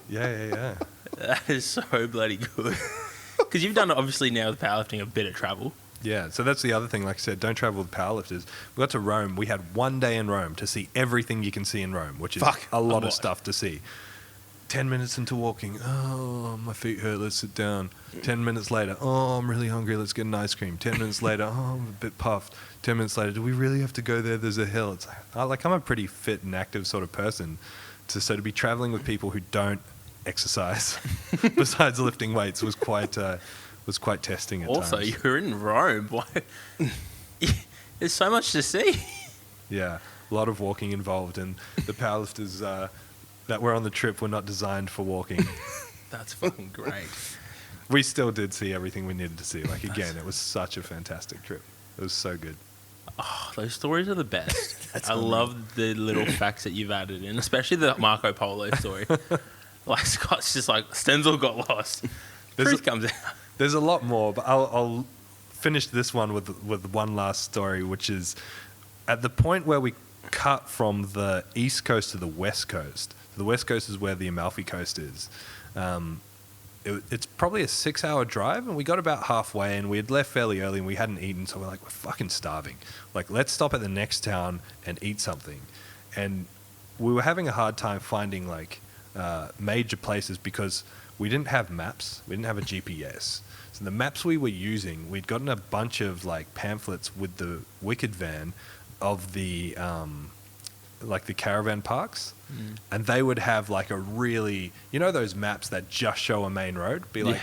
B: Yeah.
A: That is so bloody good. Because you've done, obviously, now with powerlifting, a bit of travel.
B: Yeah, so that's the other thing. Like I said, don't travel with powerlifters. We got to Rome. We had 1 day in Rome to see everything you can see in Rome, which is a lot of stuff to see. 10 minutes into walking, oh, my feet hurt, let's sit down. 10 minutes later, oh, I'm really hungry, let's get an ice cream. 10 minutes later, oh, I'm a bit puffed. 10 minutes later, do we really have to go there? There's a hill. It's like I'm a pretty fit and active sort of person. So to be traveling with people who don't exercise besides lifting weights was quite testing at times.
A: Also, you're in Rome. Why? There's so much to see.
B: Yeah, a lot of walking involved, and the powerlifters that were on the trip were not designed for walking.
A: That's fucking great.
B: We still did see everything we needed to see. Like, again, it was such a fantastic trip. It was so good.
A: Oh, those stories are the best. I love the little facts that you've added in, especially the Marco Polo story. Like, Scott's just like, Stenzel got lost. Truth comes out.
B: There's a lot more, but I'll finish this one with one last story, which is at the point where we cut from the east coast to the west coast. The west coast is where the Amalfi Coast is. It's probably a 6-hour drive, and we got about halfway, and we had left fairly early, and we hadn't eaten, so we're like, we're fucking starving. Like, let's stop at the next town and eat something. And we were having a hard time finding like major places because we didn't have maps, we didn't have a GPS. So the maps we were using, we'd gotten a bunch of like pamphlets with the Wicked van of the like the caravan parks, and they would have like a really, those maps that just show a main road, be like,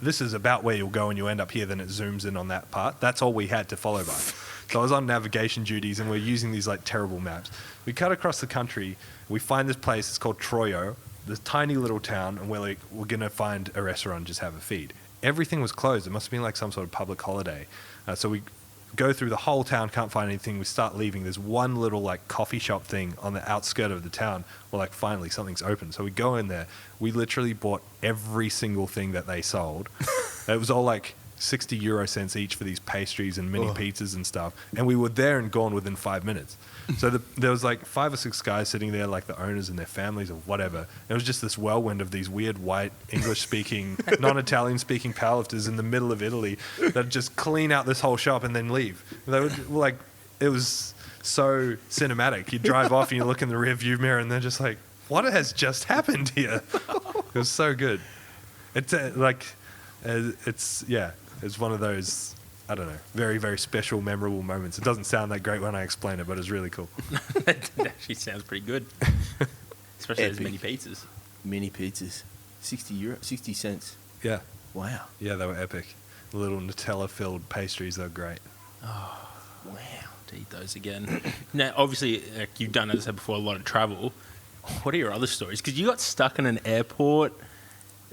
B: this is about where you'll go and you end up here, then it zooms in on that part. That's all we had to follow by. So I was on navigation duties, and we're using these like terrible maps. We cut across the country, we find this place, it's called Troio, this tiny little town, and we're like, we're gonna find a restaurant and just have a feed. Everything was closed. It must have been like some sort of public holiday. So we go through the whole town, can't find anything. We start leaving. There's one little like coffee shop thing on the outskirt of the town. We're like, finally, something's open. So we go in there. We literally bought every single thing that they sold. It was all like 60 euro cents each for these pastries and mini pizzas and stuff. And we were there and gone within 5 minutes. So there was like 5 or 6 guys sitting there, like the owners and their families or whatever. It was just this whirlwind of these weird white English-speaking, non-Italian-speaking powerlifters in the middle of Italy that just clean out this whole shop and then leave. They were like, it was so cinematic. You drive off and you look in the rear view mirror and they're just like, what has just happened here? It was so good. It's it's one of those, I don't know, very, very special, memorable moments. It doesn't sound that great when I explain it, but it's really cool.
A: That actually sounds pretty good. Especially those mini pizzas.
C: Mini pizzas. €60, 60 cents.
B: Yeah.
C: Wow.
B: Yeah, they were epic. The little Nutella-filled pastries, they were great.
A: Oh, wow. To eat those again. Now, obviously, like you've done, as I said before, a lot of travel. What are your other stories? Because you got stuck in an airport.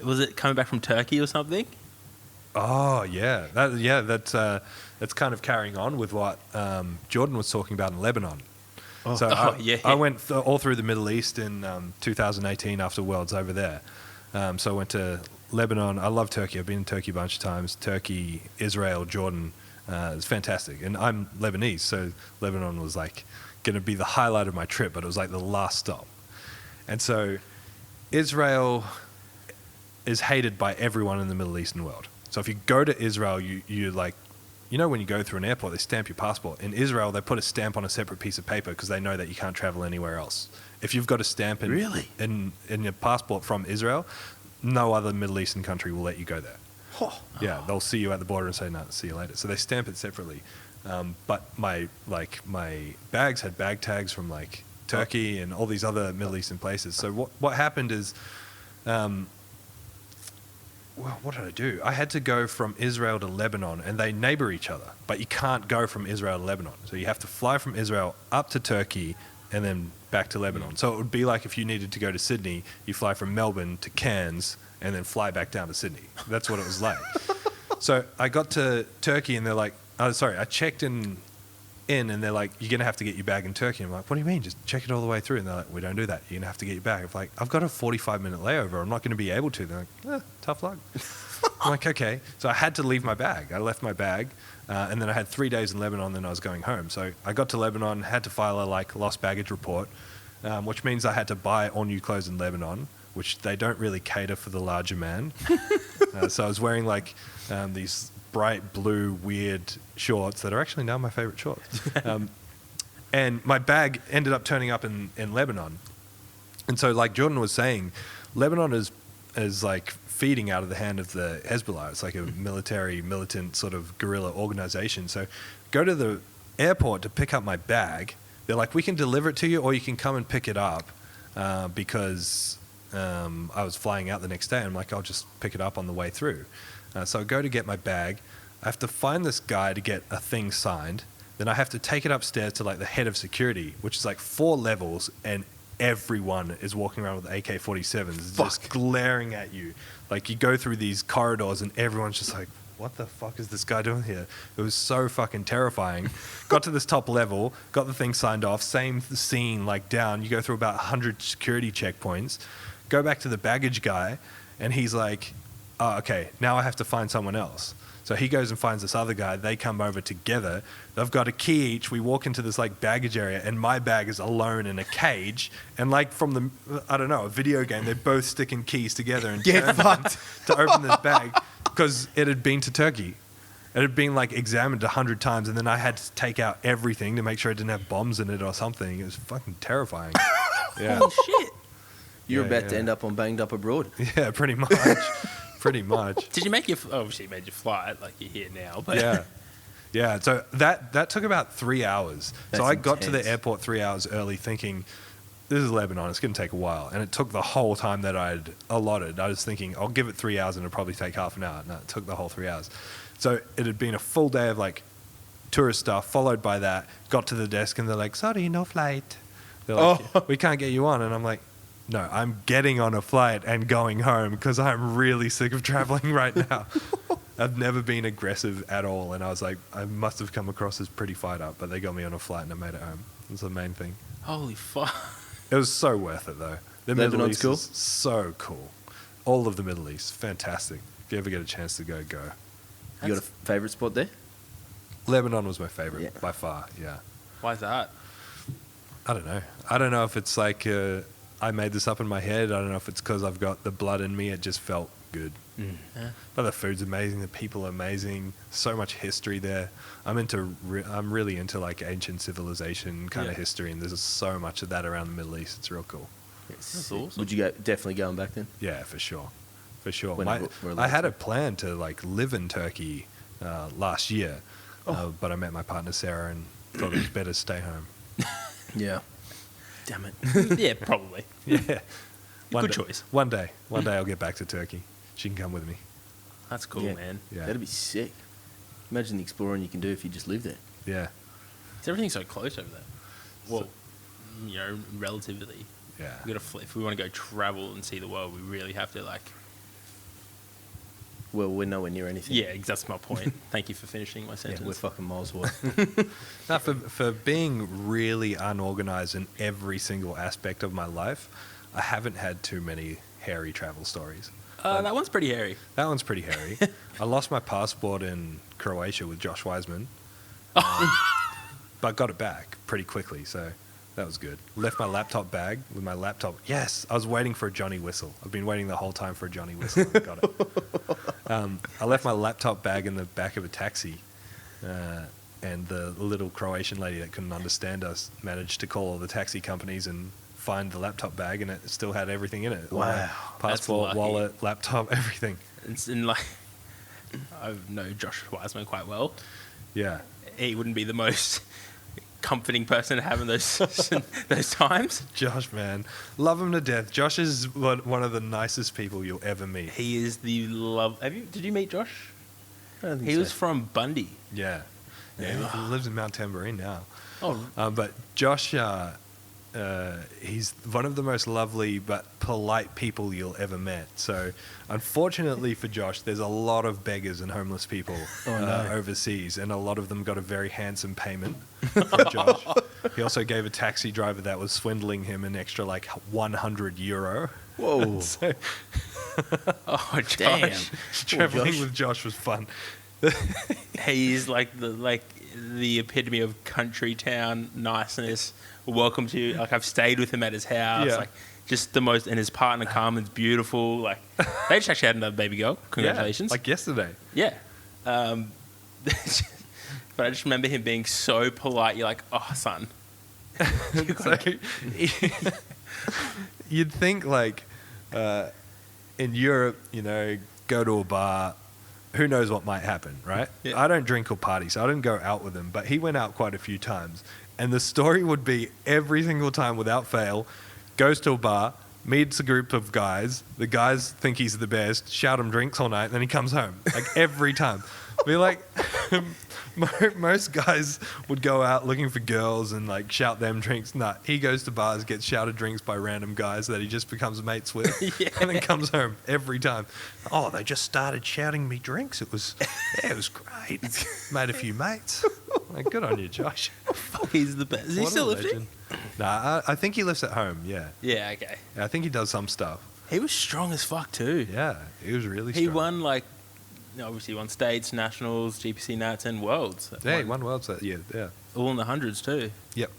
A: Was it coming back from Turkey or something?
B: Oh, yeah. That's kind of carrying on with what Jordan was talking about in Lebanon.
A: Oh.
B: So
A: Yeah.
B: I went all through the Middle East in 2018 after Worlds over there. So I went to Lebanon. I love Turkey. I've been in Turkey a bunch of times. Turkey, Israel, Jordan. It's fantastic. And I'm Lebanese, so Lebanon was like going to be the highlight of my trip, but it was like the last stop. And so Israel is hated by everyone in the Middle Eastern world. So if you go to Israel, you like, you know, when you go through an airport, they stamp your passport. In Israel, they put a stamp on a separate piece of paper because they know that you can't travel anywhere else. If you've got a stamp in your passport from Israel, no other Middle Eastern country will let you go there.
C: Oh.
B: Yeah, they'll see you at the border and say, no, see you later. So they stamp it separately. But my bags had bag tags from like Turkey and all these other Middle Eastern places. So what happened is, well, what did I do? I had to go from Israel to Lebanon, and they neighbor each other, but you can't go from Israel to Lebanon. So you have to fly from Israel up to Turkey and then back to Lebanon. So it would be like if you needed to go to Sydney, you fly from Melbourne to Cairns and then fly back down to Sydney. That's what it was like. So I got to Turkey, and they're like, I checked in and they're like, you're going to have to get your bag in Turkey. And I'm like, what do you mean? Just check it all the way through. And they're like, we don't do that. You're going to have to get your bag. I'm like, I've got a 45-minute layover. I'm not going to be able to. They're like, tough luck. I'm like, okay. So I had to leave my bag. I left my bag. And then I had 3 days in Lebanon, then I was going home. So I got to Lebanon, had to file a lost baggage report, which means I had to buy all new clothes in Lebanon, which they don't really cater for the larger man. So I was wearing these bright blue weird shorts that are actually now my favorite shorts. And my bag ended up turning up in Lebanon. And so like Jordan was saying, Lebanon is like feeding out of the hand of the Hezbollah. It's like a militant sort of guerrilla organization. So go to the airport to pick up my bag. They're like, we can deliver it to you, or you can come and pick it up, because I was flying out the next day. And I'm like, I'll just pick it up on the way through. So I go to get my bag. I have to find this guy to get a thing signed. Then I have to take it upstairs to like the head of security, which is like 4 levels, and everyone is walking around with AK-47s just glaring at you. Like you go through these corridors and everyone's just like, what the fuck is this guy doing here? It was so fucking terrifying. Got to this top level, got the thing signed off, same scene like down. You go through about 100 security checkpoints, go back to the baggage guy, and he's like, oh, okay, now I have to find someone else. So he goes and finds this other guy. They come over together. They've got a key each. We walk into this like baggage area, and my bag is alone in a cage. And like from a video game, they're both sticking keys together and turn them to open this bag, because it had been to Turkey. It had been like examined 100 times, and then I had to take out everything to make sure it didn't have bombs in it or something. It was fucking terrifying. Yeah.
A: Holy shit.
C: You're about to end up on Banged Up Abroad.
B: Yeah, pretty much. Pretty much.
A: Did you make obviously you made your flight, like you're here now, but
B: yeah. So that took about 3 hours.
C: That's
B: so I got to
C: intense.
B: the airport 3 hours early, thinking this is Lebanon, it's going to take a while, and it took the whole time that I'd allotted. I was thinking I'll give it 3 hours and it'll probably take half an hour. No, it took the whole 3 hours. So it had been a full day of like tourist stuff, followed by that. Got to the desk and they're like, sorry, no flight. They're like, we can't get you on, and I'm like, no, I'm getting on a flight and going home because I'm really sick of traveling right now. I've never been aggressive at all, and I was like, I must have come across as pretty fired up, but they got me on a flight and I made it home. That's the main thing.
A: holy fuck.
B: It was so worth it, though. The Middle
C: Lebanon's
B: East
C: cool?
B: is so cool. All of the Middle East, fantastic. If you ever get a chance to go.
C: You got a favourite spot there?
B: Lebanon was my favorite,
C: Yeah.
B: by far, yeah.
A: Why's that?
B: I don't know. I don't know if it's like I made this up in my head. I don't know if it's because I've got the blood in me. It just felt good.
A: Yeah.
B: But the food's amazing. The people are amazing. So much history there. I'm really into like ancient civilization kind of history, and there's so much of that around the Middle East. It's real cool.
A: That's awesome.
C: Would you definitely going back then?
B: Yeah, for sure. For sure.
C: When we're allowed
B: I had
C: to.
B: a plan to like live in Turkey last year, but I met my partner Sarah and thought it was better to stay home.
C: Yeah. Damn it.
A: Yeah, probably.
B: Yeah.
A: Good choice.
B: One day I'll get back to Turkey. She can come with me.
A: That's cool,
C: Yeah.
A: man.
B: Yeah.
C: That'd be sick. Imagine the exploring you can do if you just live there.
B: Yeah.
A: Everything's so close over there. Well, relatively.
B: Yeah.
A: We got to if we want to go travel and see the world, we really have to like.
C: Well, we're nowhere near anything.
A: Yeah, that's my point. Thank you for finishing my
C: Yeah,
A: sentence.
C: we're fucking miles away.
B: Now, for being really unorganized in every single aspect of my life, I haven't had too many hairy travel stories.
A: That one's pretty hairy.
B: That one's pretty hairy. I lost my passport in Croatia with Josh Wiseman, but got it back pretty quickly, so that was good. Left my laptop bag with my laptop. Yes, I was waiting for a Johnny Whistle. I've been waiting the whole time for a Johnny Whistle. I got it. I left my laptop bag in the back of a taxi, and the little Croatian lady that couldn't understand us managed to call all the taxi companies and find the laptop bag, and it still had everything in it.
C: Wow.
B: My
A: That's
B: passport,
A: lucky.
B: wallet, laptop, everything.
A: And like, I know Josh Wiseman quite well.
B: Yeah.
A: He wouldn't be the most comforting person to have in those those times.
B: Josh, man. Love him to death. Josh is one of the nicest people you'll ever meet.
A: He is the love. Did you meet Josh?
C: I don't think
A: He
C: so.
A: was from Bundy.
B: Yeah. Yeah, he lives in Mount Tambourine now.
A: Oh,
B: But Josh, he's one of the most lovely but polite people you'll ever met. So, unfortunately for Josh, there's a lot of beggars and homeless people overseas, and a lot of them got a very handsome payment from Josh. He also gave a taxi driver that was swindling him an extra like €100.
C: Whoa.
B: So,
A: oh,
C: Damn.
A: Josh.
B: traveling
C: Josh.
B: with Josh was fun.
A: He's like the epitome of country town niceness. Welcome to like I've stayed with him at his house.
B: Yeah.
A: Like just the most, and his partner Carmen's beautiful. Like they just actually had another baby girl. Congratulations.
B: Yeah, like yesterday.
A: Yeah. But I just remember him being so polite. You're like, oh, son.
B: So, you'd think like in Europe, go to a bar, who knows what might happen, right?
A: Yeah.
B: I don't drink or party, so I didn't go out with him, but he went out quite a few times. And the story would be every single time without fail, goes to a bar, meets a group of guys, the guys think he's the best, shout him drinks all night, and then he comes home. Like every time. Be like, most guys would go out looking for girls and like shout them drinks. Nah, he goes to bars, gets shouted drinks by random guys that he just becomes mates with, and then comes home every time. Oh, they just started shouting me drinks. It was great. Made a few mates. Like, good on you, Josh.
A: He's the best. Is he
B: What a
A: still lifting?
B: legend. Nah, I think he lives at home. Yeah,
A: Yeah, okay.
B: I think he does some stuff.
A: He was strong as fuck too.
B: Yeah, he was really
A: He
B: strong.
A: won like, obviously won states, nationals, GPC Nats, and worlds.
B: Yeah, he won worlds that year. Yeah.
A: All in the hundreds too.
B: Yep.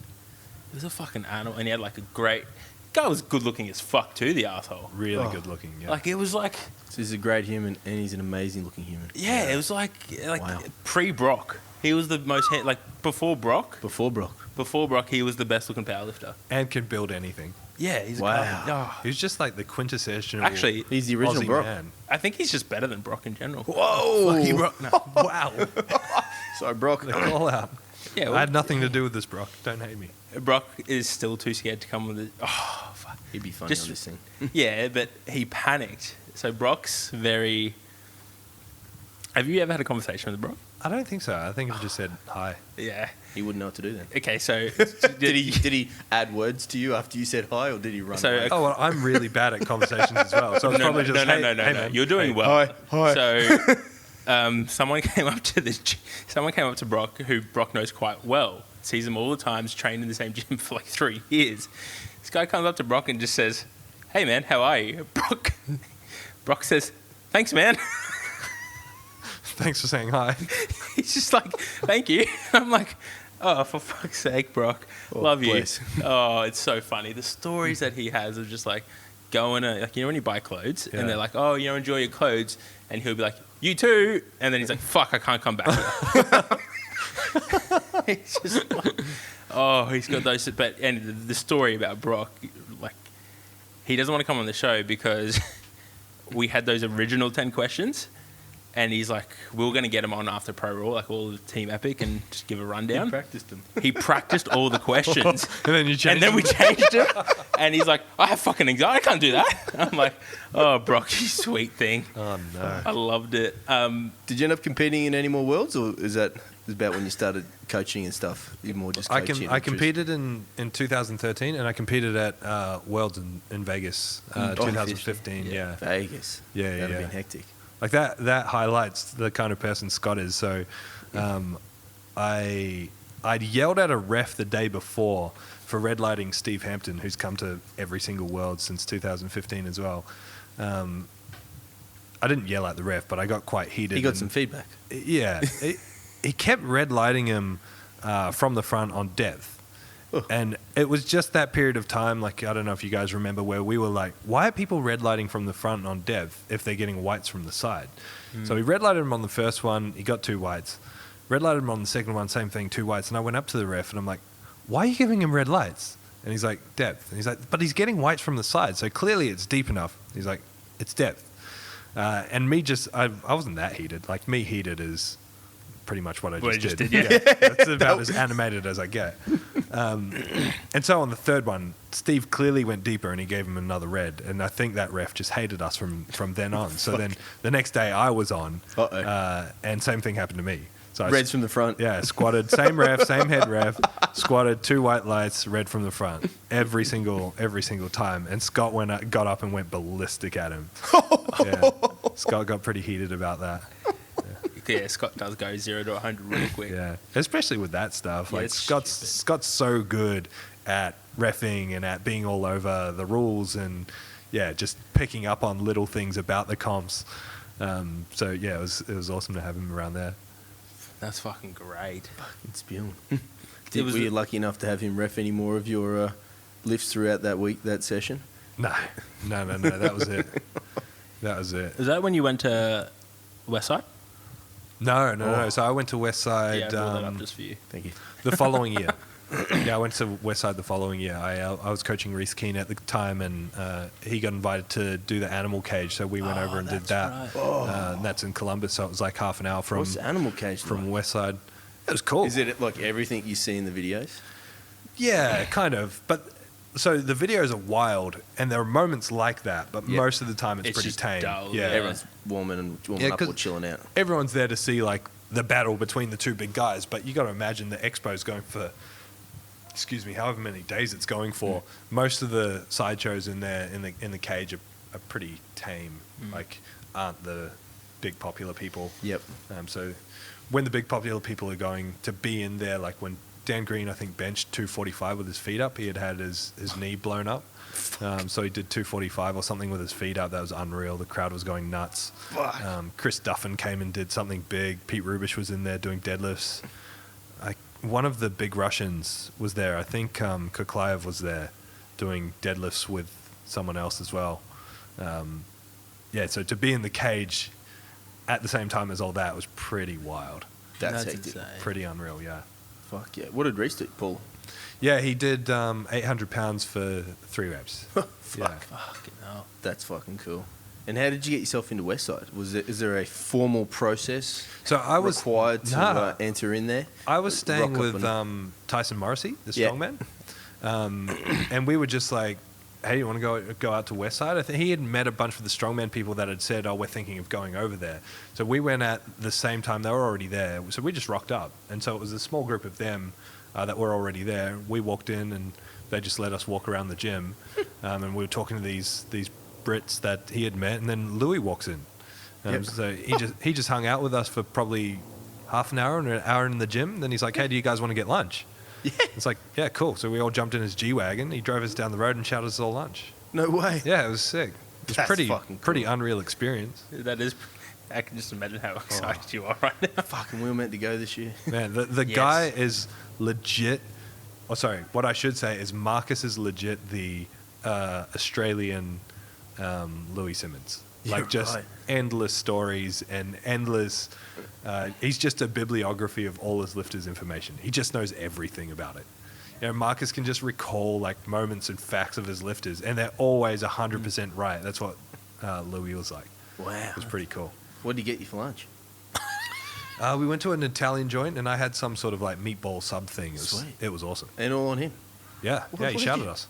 A: He was a fucking animal, and he had like a great. Guy was good looking as fuck too. The asshole.
B: Really
C: Oh.
B: good looking. Yeah.
A: Like it was like,
C: So he's a great human, and he's an amazing looking human.
A: yeah, it was like
C: Wow.
A: pre Brock. He was the most like before Brock.
C: Before Brock.
A: Before Brock, he was the best looking powerlifter.
B: And can build anything.
A: Yeah, he's
C: Wow.
A: Oh,
B: He was just like the quintessential.
A: actually,
C: He's the original
B: Aussie
C: Brock.
B: man.
A: I think he's just better than Brock in general.
C: Whoa.
A: Fucking Brock. No.
B: Wow.
C: Sorry, Brock.
B: The call out.
A: Yeah,
B: I had nothing to do with this, Brock. Don't hate me.
A: Brock is still too scared to come with it. Oh, fuck.
C: He'd be funny
A: Just-
C: on this thing.
A: Yeah, but he panicked. So Brock's very. Have you ever had a conversation with Brock?
B: I don't think so. I think I just said hi.
A: Yeah.
C: He wouldn't know what to do then.
A: Okay, so
C: Did he add words to you after you said hi, or did he run
A: So,
C: away?
B: Oh, well, I'm really bad at conversations as well. So it's probably just, hey,
A: no.
B: man.
A: You're doing
B: Hey.
A: well.
C: Hi.
A: So, someone came up to Brock, who Brock knows quite well. Sees him all the times, trained in the same gym for like 3 years. This guy comes up to Brock and just says, "Hey man, how are you?" Brock says, "Thanks, man."
B: Thanks for saying hi.
A: He's just like, "Thank you." I'm like, "Oh, for fuck's sake, Brock,
C: Oh,
A: love you."
C: bless.
A: Oh, it's so funny. The stories that he has of just like go in like, when you buy clothes
B: Yeah.
A: and they're like, oh, enjoy your clothes. And he'll be like, you too. And then he's like, fuck, I can't come back here. He's just like, he's got those. But and the story about Brock, like, he doesn't want to come on the show because we had those original 10 questions. And he's like, we were going to get him on after Pro Raw, like all of Team Epic, and just give a rundown.
C: He practiced them.
A: He practiced all the questions.
B: And then you changed
A: And then we changed it. And he's like, I have fucking anxiety. I can't do that. I'm like, oh, Brock, you sweet thing.
B: Oh, no.
A: I loved it.
C: Did you end up competing in any more Worlds, or is that about when you started coaching and stuff? You more just coaching?
B: I competed in 2013, and I competed at Worlds in Vegas, 2015. Yeah.
C: Vegas.
B: Yeah,
C: That'd have
B: yeah.
C: been hectic.
B: Like that highlights the kind of person Scott is. So I'd yelled at a ref the day before for red lighting Steve Hampton, who's come to every single World since 2015 as well. I didn't yell at the ref, but I got quite heated.
C: He got some feedback.
B: Yeah. He kept red lighting him from the front on depth. And it was just that period of time, like, I don't know if you guys remember, where we were like, why are people red lighting from the front on depth if they're getting whites from the side? So he red lighted him on the first one, he got 2 whites. Red lighted him on the second one, same thing, 2 whites. And I went up to the ref and I'm like, why are you giving him red lights? And he's like, depth. And he's like, but he's getting whites from the side, so clearly it's deep enough. He's like, it's depth. And me I wasn't that heated. Like, me heated is pretty much what I just did.
A: Yeah.
B: That's about as animated as I get. And so on the third one, Steve clearly went deeper and he gave him another red. And I think that ref just hated us from then on. So then the next day I was on, and same thing happened to me. So
C: Reds from the front.
B: Yeah, squatted, same ref, same head ref, squatted, 2 white lights, red from the front, every single time. And Scott got up and went ballistic at him. Yeah. Scott got pretty heated about that.
A: Yeah, Scott does go 0 to 100 really quick.
B: Yeah, especially with that stuff.
A: Yeah,
B: Like,
A: it's
B: Scott's so good at reffing and at being all over the rules and, yeah, just picking up on little things about the comps. So, yeah, it was awesome to have him around there.
A: That's fucking great.
C: Fucking spewing.
A: It was
C: Were you lucky enough to have him ref any more of your lifts throughout that week, that session?
B: No, that was it. That was it.
A: Is that when you went to Westside?
B: No. So I went to Westside
A: Yeah, I brought that up just for you.
C: Thank you.
B: the following year. Yeah, I went to Westside the following year. I was coaching Reese Keane at the time, and he got invited to do the animal cage, so we went over and did that.
A: Right.
B: And that's in Columbus, so it was like half an hour from
C: What's the animal cage
B: from
C: like?
B: Westside. It was cool.
C: Is it like everything you see in the videos?
B: Yeah, kind of. But so the videos are wild, and there are moments like that, but most of the time it's pretty
A: just
B: tame.
A: dull,
B: Yeah,
C: Everyone's warming up
B: 'cause
C: or chilling out.
B: everyone's there to see like the battle between the 2 big guys, but you got to imagine the expo's going for, however many days it's going for. Most of the sideshows in there in the cage are pretty tame, like aren't the big popular people.
C: Yep.
B: So when the big popular people are going to be in there, like when Dan Green, I think, benched 245 with his feet up, he had his knee blown up. So he did 245 or something with his feet up. That was unreal. The crowd was going nuts. Chris Duffin came and did something big. Pete Rubish was in there doing deadlifts. One of the big Russians was there. I think Kuklayev was there doing deadlifts with someone else as well. So to be in the cage at the same time as all that was pretty wild.
C: That's hectic.
A: insane.
B: Pretty unreal, yeah.
C: Fuck yeah. What did Reese do, Paul?
B: Yeah, he did 800 pounds for 3 reps. Yeah.
A: Fucking hell.
C: That's fucking cool. And how did you get yourself into Westside? Is there a formal process
B: So I was
C: required to enter in there?
B: I was staying
C: Rock up
B: with Tyson Morrissey, the
C: Yeah.
B: strongman, and we were just like, "Hey, you want to go out to Westside?" I think he had met a bunch of the strongman people that had said, "Oh, we're thinking of going over there." So we went at the same time; they were already there. So we just rocked up, and so it was a small group of them that were already there. We walked in, and they just let us walk around the gym, and we were talking to these Brits that he had met, and then Louis walks in. So he just hung out with us for probably half an hour and an hour in the gym. Then he's like, "Hey, do you guys want to get lunch?"
C: Yeah.
B: It's like, yeah, cool. So we all jumped in his G-Wagon. He drove us down the road and shouted us all lunch.
C: No way.
B: Yeah, it was sick. It was
C: That's
B: pretty
C: fucking cool.
B: pretty unreal experience.
A: That is. I can just imagine how excited you are right now.
C: Fucking, we were meant to go this year.
B: Man, the
A: Yes.
B: guy is legit. Oh, sorry. What I should say is Marcus is legit the Australian Louis Simmons.
C: Yeah,
B: Like just
C: right.
B: endless stories and endless. He's just a bibliography of all his lifters' information. He just knows everything about it. You know, Marcus can just recall like moments and facts of his lifters, and they're always 100% right. That's what Louis was like.
C: Wow.
B: It was pretty cool.
C: What did he get you for lunch?
B: We went to an Italian joint, and I had some sort of like meatball sub thing.
C: Sweet.
B: It was awesome.
C: And all on him.
B: Yeah,
C: What
B: he
C: did
B: shouted
C: you-
B: us.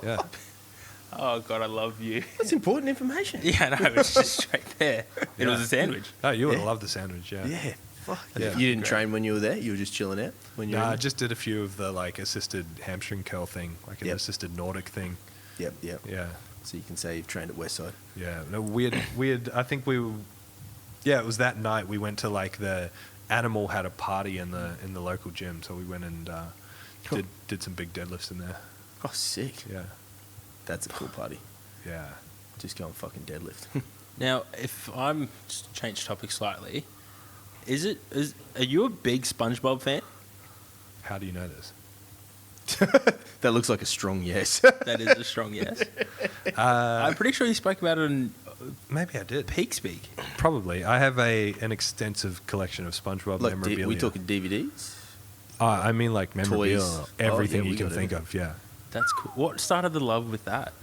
B: Yeah.
A: Oh God, I love you.
C: That's important information.
A: Yeah, no, it was just straight there. It was a sandwich.
B: Oh, you would have
C: Yeah.
B: loved the sandwich, yeah.
C: Yeah. Fuck.
B: Yeah.
C: You didn't
A: Great.
C: train when you were there? You were just chilling out? When you
B: No,
C: were
B: I
C: in
B: just did a few of the like assisted hamstring curl thing, like an
C: Yep.
B: assisted Nordic thing.
C: Yep, yep.
B: Yeah,
C: So you can say you've trained at Westside.
B: yeah. No, weird. I think we were. Yeah, it was that night we went to like the Animal had a party in the local gym, so we went and
C: Cool.
B: did some big deadlifts in there.
C: Oh, sick.
B: Yeah,
C: That's a cool party.
B: yeah.
C: Just go and fucking deadlift.
A: Now, if I'm just change topic slightly, are you a big SpongeBob fan?
B: How do you know this?
C: That looks like a strong yes.
A: That is a strong yes. I'm pretty sure you spoke about it in
B: Maybe I did.
A: Peak Speak.
B: Probably. I have an extensive collection of SpongeBob
C: Like,
B: memorabilia.
C: we talking DVDs?
B: I mean, like memorabilia,
C: Toys.
B: everything
C: Oh, yeah,
B: you
C: we
B: can
C: got
B: think
C: everything.
B: of. Yeah.
A: That's cool. What started the love with that?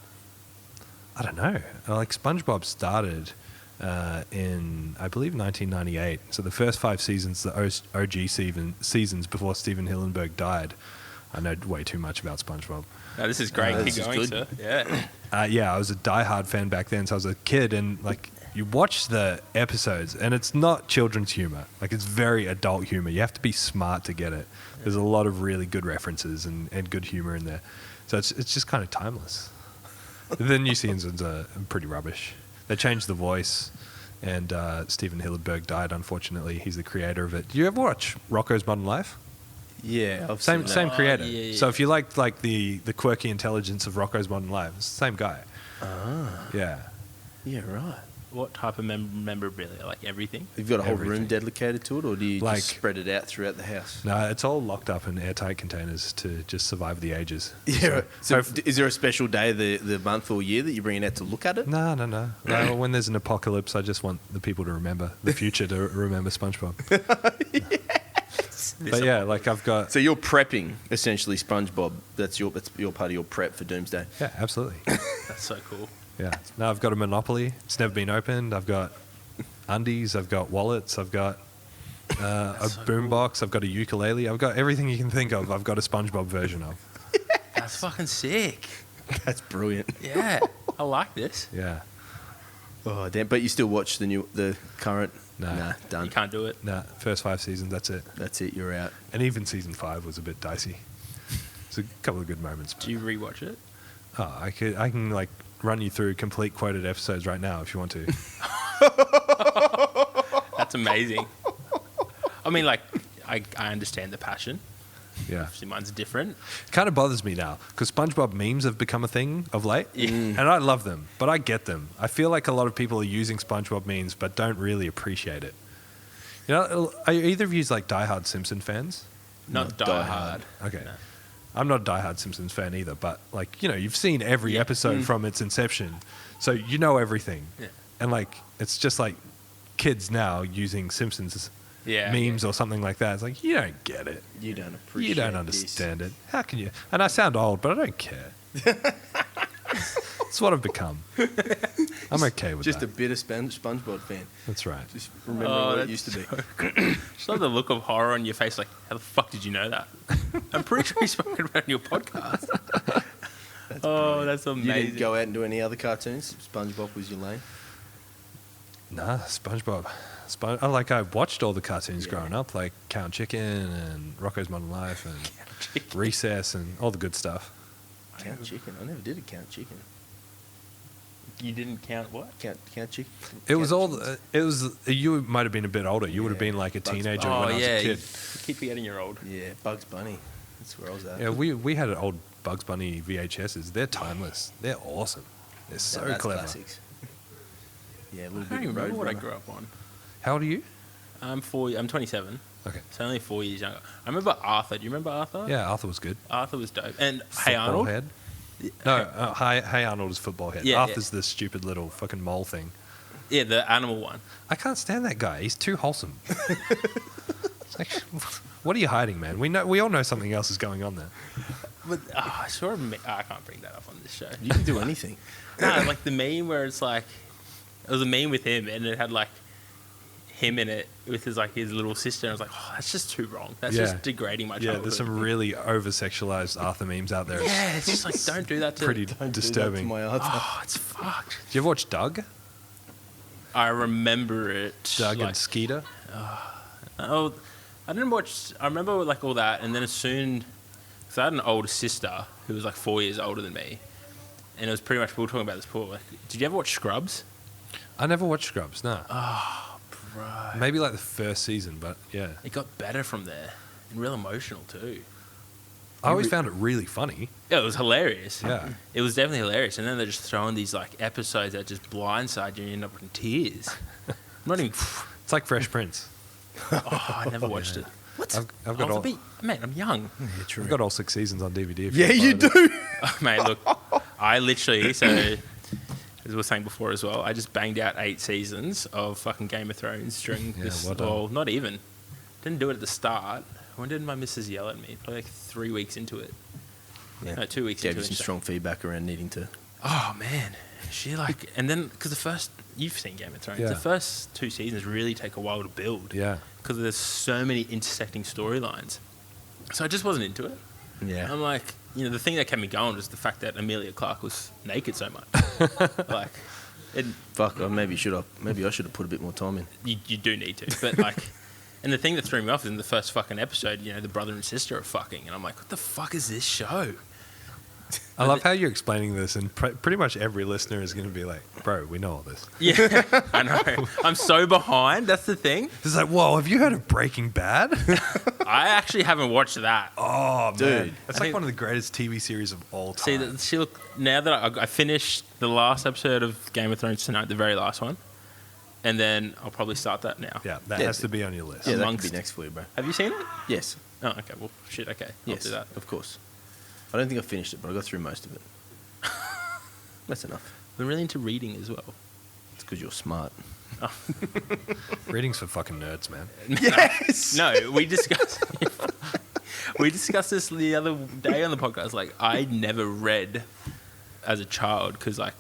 B: I don't know. Like SpongeBob started in, I believe, 1998. So the first 5 seasons, the OG seasons before Steven Hillenburg died. I know way too much about SpongeBob.
A: No, this is great.
C: This
A: Keep
C: is
A: going,
C: good.
A: sir. Yeah.
B: Yeah, I was a diehard fan back then. So I was a kid, and like you watch the episodes, and it's not children's humor. Like it's very adult humor. You have to be smart to get it. There's a lot of really good references and good humor in there. So it's just kind of timeless. The new seasons are pretty rubbish. They changed the voice, and Steven Hillenburg died. Unfortunately, he's the creator of it. Do you ever watch Rocko's Modern Life?
C: Yeah. I've
B: Same
C: seen that.
B: same
A: Oh,
B: creator.
A: yeah, yeah,
B: So
A: yeah.
B: if you liked like the quirky intelligence of Rocko's Modern Life, it's the same guy.
C: Ah.
B: Yeah.
C: Yeah, right.
A: What type of memorabilia? Like everything?
C: You've got a whole room
B: Everything.
C: dedicated to it, or do you
B: Like-
C: just spread it out throughout the house?
B: No, it's all locked up in airtight containers to just survive the ages.
C: Yeah. Right. So,
B: if-
C: is there a special day, the month or year that you bring it out to look at it?
B: No. No, when there's an apocalypse, I just want the people to remember, the future to remember SpongeBob. But yeah, like I've got...
C: So you're prepping essentially SpongeBob. That's your part of your prep for Doomsday.
B: Yeah, absolutely.
A: That's so cool.
B: Yeah. No, I've got a Monopoly. It's never been opened. I've got undies. I've got wallets. I've got a
A: so
B: boombox. I've got a ukulele. I've got everything you can think of. I've got a SpongeBob version of.
A: That's fucking sick.
C: That's brilliant.
A: Yeah. I like this.
B: Yeah.
C: Oh damn! But you still watch the current?
B: No.
C: Nah, done.
A: You can't do it.
B: Nah, first 5 seasons, that's it.
C: That's it. You're out.
B: And even season 5 was a bit dicey. It's a couple of good moments.
A: Do you rewatch it?
B: Oh, I can like run you through complete quoted episodes right now if you want to.
A: That's amazing. I mean, like, I understand the passion.
B: Yeah.
A: Obviously, mine's different.
B: It kind of bothers me now because SpongeBob memes have become a thing of late.
A: Yeah.
B: And I love them, but I get them. I feel like a lot of people are using SpongeBob memes but don't really appreciate it. You know, are either of you like diehard Simpson fans?
A: Not
C: Not
A: Die
C: Die
A: Hard.
B: Okay.
A: No.
B: I'm not a diehard Simpsons fan either, but like, you know, you've seen every
A: Yeah.
B: episode from its inception. So you know everything.
A: Yeah.
B: And like, it's just like kids now using Simpsons
A: Yeah.
B: memes or something like that. It's like, you don't get it.
C: You don't appreciate.
B: You don't understand it. How can you? And I sound old, but I don't care. It's what I've become. I'm okay with
C: Just
B: that.
C: a bitter SpongeBob fan.
B: That's right.
C: Just remembering
A: Oh,
C: what it
A: that's
C: used to be.
A: Just love the look of horror on your face. Like, how the fuck did you know that? I'm pretty sure you spoke about it in your podcast. That's
C: You
A: amazing.
C: didn't go out and do any other cartoons? SpongeBob was your lane?
B: Nah, SpongeBob. I watched all the cartoons growing up, like Count Chicken and Rocko's Modern Life and Recess and all the good stuff.
C: Count Chicken. I never did a Count Chicken.
A: You didn't count what?
C: Count Chicken?
B: It was
C: Count
B: all.
C: Chickens?
B: It was. You might have been a bit older. You would have
C: Yeah,
B: been like a
C: Bugs
B: teenager
A: Oh,
B: when I was
A: yeah.
B: a
A: You
B: kid.
A: keep forgetting you're old.
C: Yeah, Bugs Bunny. That's where I was at.
B: Yeah, we had old Bugs Bunny VHSs. They're timeless. They're awesome. They're so
C: That's
B: clever.
C: classics. Yeah, a
A: I
C: little
A: don't
C: bit
A: even remember what I
C: Roadrunner.
A: grew up on.
B: How old are you?
A: I'm 27.
B: Okay.
A: So only 4 years younger. I remember Arthur. Do you remember Arthur?
B: Yeah, Arthur was good.
A: Arthur was dope. And Hey
B: Football
A: Arnold.
B: Head. No, Hey Arnold is football head.
A: Yeah,
B: Arthur's the stupid little fucking mole thing.
A: Yeah, the animal one.
B: I can't stand that guy. He's too wholesome. It's like, what are you hiding, man? We all know something else is going on there.
A: But I sort of I can't bring that up on this show.
C: You can do anything.
A: No, like the meme where it's like it was a meme with him and it had like him in it with his little sister. And I was like, oh, that's just too wrong. That's just degrading my childhood.
B: Yeah, there's some really over-sexualized Arthur memes out there.
A: Yeah, it's just like don't do that to
B: Pretty
C: Don't
B: disturbing.
C: Do that to my Arthur.
A: Oh, it's fucked.
B: Do you ever watch Doug?
A: I remember it.
B: Doug and Skeeter?
A: Oh, I didn't watch. I remember like all that, and then as soon, because I had an older sister who was like 4 years older than me, and it was pretty much we were talking about this before. Like, did you ever watch Scrubs?
B: I never watched Scrubs, no.
A: Oh, bro.
B: Maybe like the first season, but yeah.
A: It got better from there, and real emotional too.
B: I always found it really funny.
A: Yeah, it was hilarious.
B: Yeah.
A: It was definitely hilarious, and then they're just throwing these like episodes that just blindside you and you end up in tears. I'm not even.
B: It's like Fresh Prince.
A: Oh, I never watched it. What?
B: I've got all,
A: Man, I'm young.
B: I've got all 6 seasons on DVD. if
C: Yeah,
B: wanna
C: you
B: borrow
C: do.
A: Oh, mate, look, I literally, so as we were saying before as well, I just banged out 8 seasons of fucking Game of Thrones during
B: Yeah,
A: this.
B: well done.
A: Well, not even. Didn't do it at the start. When did my missus yell at me? Probably like 3 weeks into it.
C: Yeah.
A: No, 2 weeks
C: Gave
A: into
C: you
A: it.
C: some strong feedback around needing to.
A: Oh, man. She like, and then, because the first, you've seen Game of Thrones,
B: Yeah.
A: the first 2 seasons really take a while to build.
B: Yeah.
A: Because there's so many intersecting storylines. So I just wasn't into it.
C: Yeah.
A: I'm like, the thing that kept me going was the fact that Amelia Clark was naked so much. Like, it,
C: Fuck. Maybe I should have put a bit more time in.
A: you do need to. But like, and the thing that threw me off is in the first fucking episode, the brother and sister are fucking. And I'm like, what the fuck is this show?
B: I love how you're explaining this, and pretty much every listener is going to be like, bro, we know all this.
A: Yeah, I know. I'm so behind. That's the thing.
B: It's like, whoa, have you heard of Breaking Bad?
A: I actually haven't watched that.
B: Oh,
C: Dude.
B: man. That's
A: I
B: like
A: think-
B: one of the greatest TV series of all
A: See,
B: time.
A: now that I finished the last episode of Game of Thrones tonight, the very last one, and then I'll probably start that now.
B: Yeah, that
C: Yeah.
B: has to be on your list.
C: Yeah, that could
A: Amongst-
C: be next for you, bro.
A: Have you seen it?
C: Yes.
A: Oh, okay. Well, shit. Okay,
C: Yes.
A: I'll do that.
C: Of course. I don't think I finished it, but I got through most of it. That's enough.
A: I'm really into reading as well.
C: It's because you're smart.
B: Reading's for fucking nerds, man.
C: Yes.
A: No, we discussed this the other day on the podcast. Like, I never read as a child because, like,